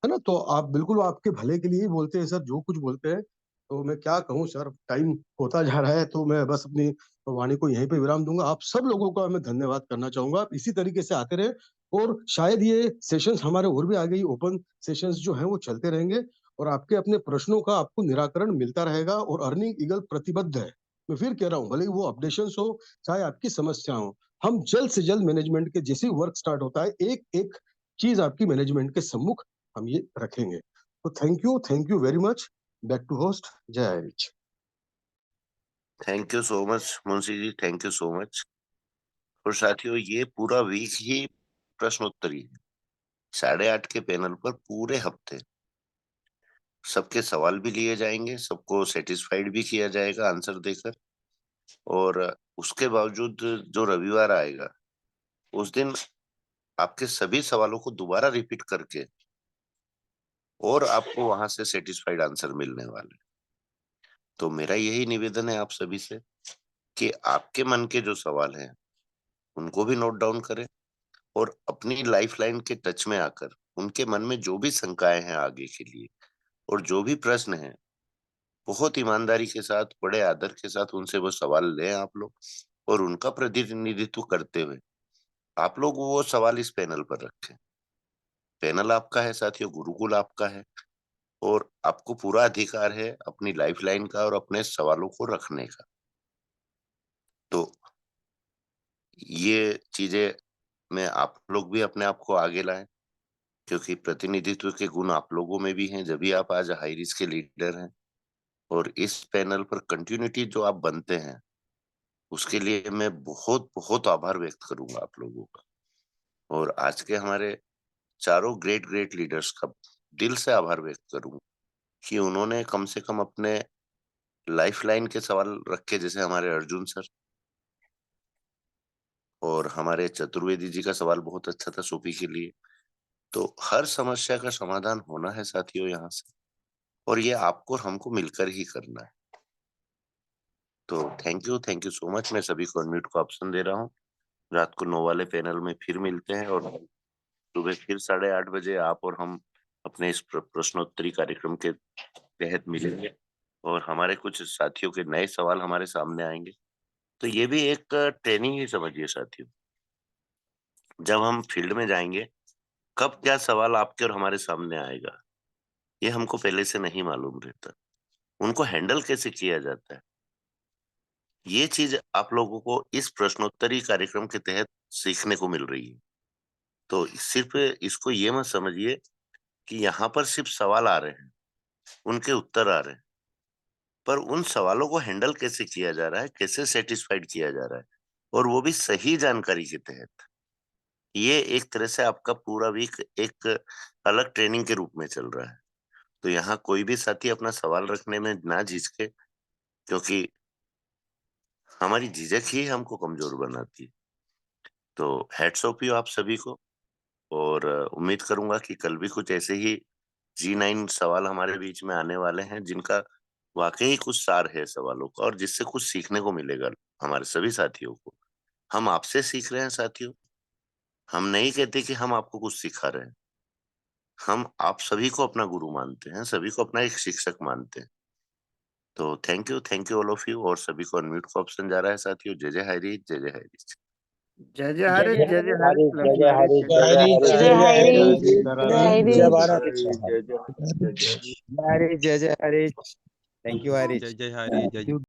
है ना। तो आप बिल्कुल, वो आपके भले के लिए ही बोलते हैं सर, जो कुछ बोलते हैं। तो मैं क्या कहूँ सर, टाइम होता जा रहा है, तो मैं बस अपनी वाणी को यहीं पे विराम दूंगा। आप सब लोगों का मैं धन्यवाद करना चाहूंगा। आप इसी तरीके से आते रहे, और शायद ये सेशंस हमारे और भी आगे, ओपन सेशंस जो हैं वो चलते रहेंगे, और आपके अपने प्रश्नों का आपको निराकरण मिलता रहेगा। और अर्निंग ईगल प्रतिबद्ध है, मैं फिर कह रहा हूँ, भले ही वो अपडेशन हो चाहे आपकी समस्या हो, हम जल्द से जल्द मैनेजमेंट के जैसे वर्क स्टार्ट होता है, एक एक चीज आपकी मैनेजमेंट के सम्मुख हम ये रखेंगे। तो thank you very much. Back to host, जय आयरिच। Thank you so much Munshi ji, thank you so much. और साथियों, ये पूरा वीक ही प्रश्नोत्तरी है, 8:30 के पैनल पर पूरे हफ्ते सबके सवाल भी लिए जाएंगे, सबको सेटिस्फाइड भी किया जाएगा आंसर देकर। और उसके बावजूद जो रविवार आएगा, उस दिन आपके सभी सवालों को दोबारा रिपीट करके और आपको वहां से सेटिस्फाइड आंसर मिलने वाले। तो मेरा यही निवेदन है आप सभी से कि आपके मन के जो सवाल हैं उनको भी नोट डाउन करें, और अपनी लाइफलाइन के टच में आकर उनके मन में जो भी शंकाएं हैं आगे के लिए, और जो भी प्रश्न हैं, बहुत ईमानदारी के साथ, बड़े आदर के साथ उनसे वो सवाल लें आप लोग, और उनका प्रतिनिधित्व करते हुए आप लोग वो सवाल इस पैनल पर रखें। पैनल आपका है साथियों, गुरुकुल आपका है, और आपको पूरा अधिकार है अपनी लाइफलाइन का और अपने सवालों को रखने का। तो ये चीजें में आप लोग भी अपने आप को आगे लाएं, क्योंकि प्रतिनिधित्व के गुण आप लोगों में भी हैं, जब भी आप आज हाई रिस्क के लीडर हैं। और इस पैनल पर कंटिन्यूटी जो आप बनते हैं, उसके लिए मैं बहुत बहुत आभार व्यक्त करूंगा आप लोगों का। और आज के हमारे चारों ग्रेट लीडर्स का दिल से आभार व्यक्त करूंगा कि उन्होंने कम से कम अपने लाइफलाइन के सवाल रखे, जैसे हमारे अर्जुन सर, और हमारे चतुर्वेदी जी का सवाल बहुत अच्छा था सोपी के लिए। तो हर समस्या का समाधान होना है साथियों यहाँ से, और ये आपको और हमको मिलकर ही करना है। तो थैंक यू सो मच। मैं सभी को अनम्यूट का ऑप्शन दे रहा हूँ। रात को 9 वाले पैनल में फिर मिलते हैं, और सुबह फिर 8:30 बजे आप और हम अपने इस प्रश्नोत्तरी कार्यक्रम के तहत मिलेंगे, और हमारे कुछ साथियों के नए सवाल हमारे सामने आएंगे। तो ये भी एक ट्रेनिंग ही समझिए साथियों। जब हम फील्ड में जाएंगे, कब क्या सवाल आपके और हमारे सामने आएगा, ये हमको पहले से नहीं मालूम रहता। उनको हैंडल कैसे किया जाता है, ये चीज आप लोगों को इस प्रश्नोत्तरी कार्यक्रम के तहत सीखने को मिल रही है। तो सिर्फ इसको ये मत समझिए कि यहाँ पर सिर्फ सवाल आ रहे हैं, उनके उत्तर आ रहे हैं, पर उन सवालों को हैंडल कैसे किया जा रहा है, कैसे सेटिस्फाइड किया जा रहा है, और वो भी सही जानकारी के तहत। ये एक तरह से आपका पूरा वीक एक अलग ट्रेनिंग के रूप में चल रहा है। तो यहाँ कोई भी साथी अपना सवाल रखने में ना झिझके, क्योंकि हमारी झिझक ही हमको कमजोर बनाती है। तो हैट्स ऑफ यू आप सभी को, और उम्मीद करूंगा कि कल भी कुछ ऐसे ही G9 सवाल हमारे बीच में आने वाले हैं, जिनका वाकई कुछ सार है सवालों का, और जिससे कुछ सीखने को मिलेगा हमारे सभी साथियों को। हम आपसे सीख रहे हैं साथियों, हम नहीं कहते कि हम आपको कुछ सिखा रहे हैं। हम आप सभी को अपना गुरु मानते हैं, सभी को अपना एक शिक्षक मानते हैं। तो thank you all of you, और सभी को अनम्यूट का ऑप्शन जा रहा है साथियों। जय जय हरी, जय जय हरी। जय जय हरि, जय जय हरि, हरी, जय जय हरी, जय जय जय हरी, जय हरी, जय जय भारत। जय जय हरि, जय जय हरि। Thank you Hari. जय जय हरि, जय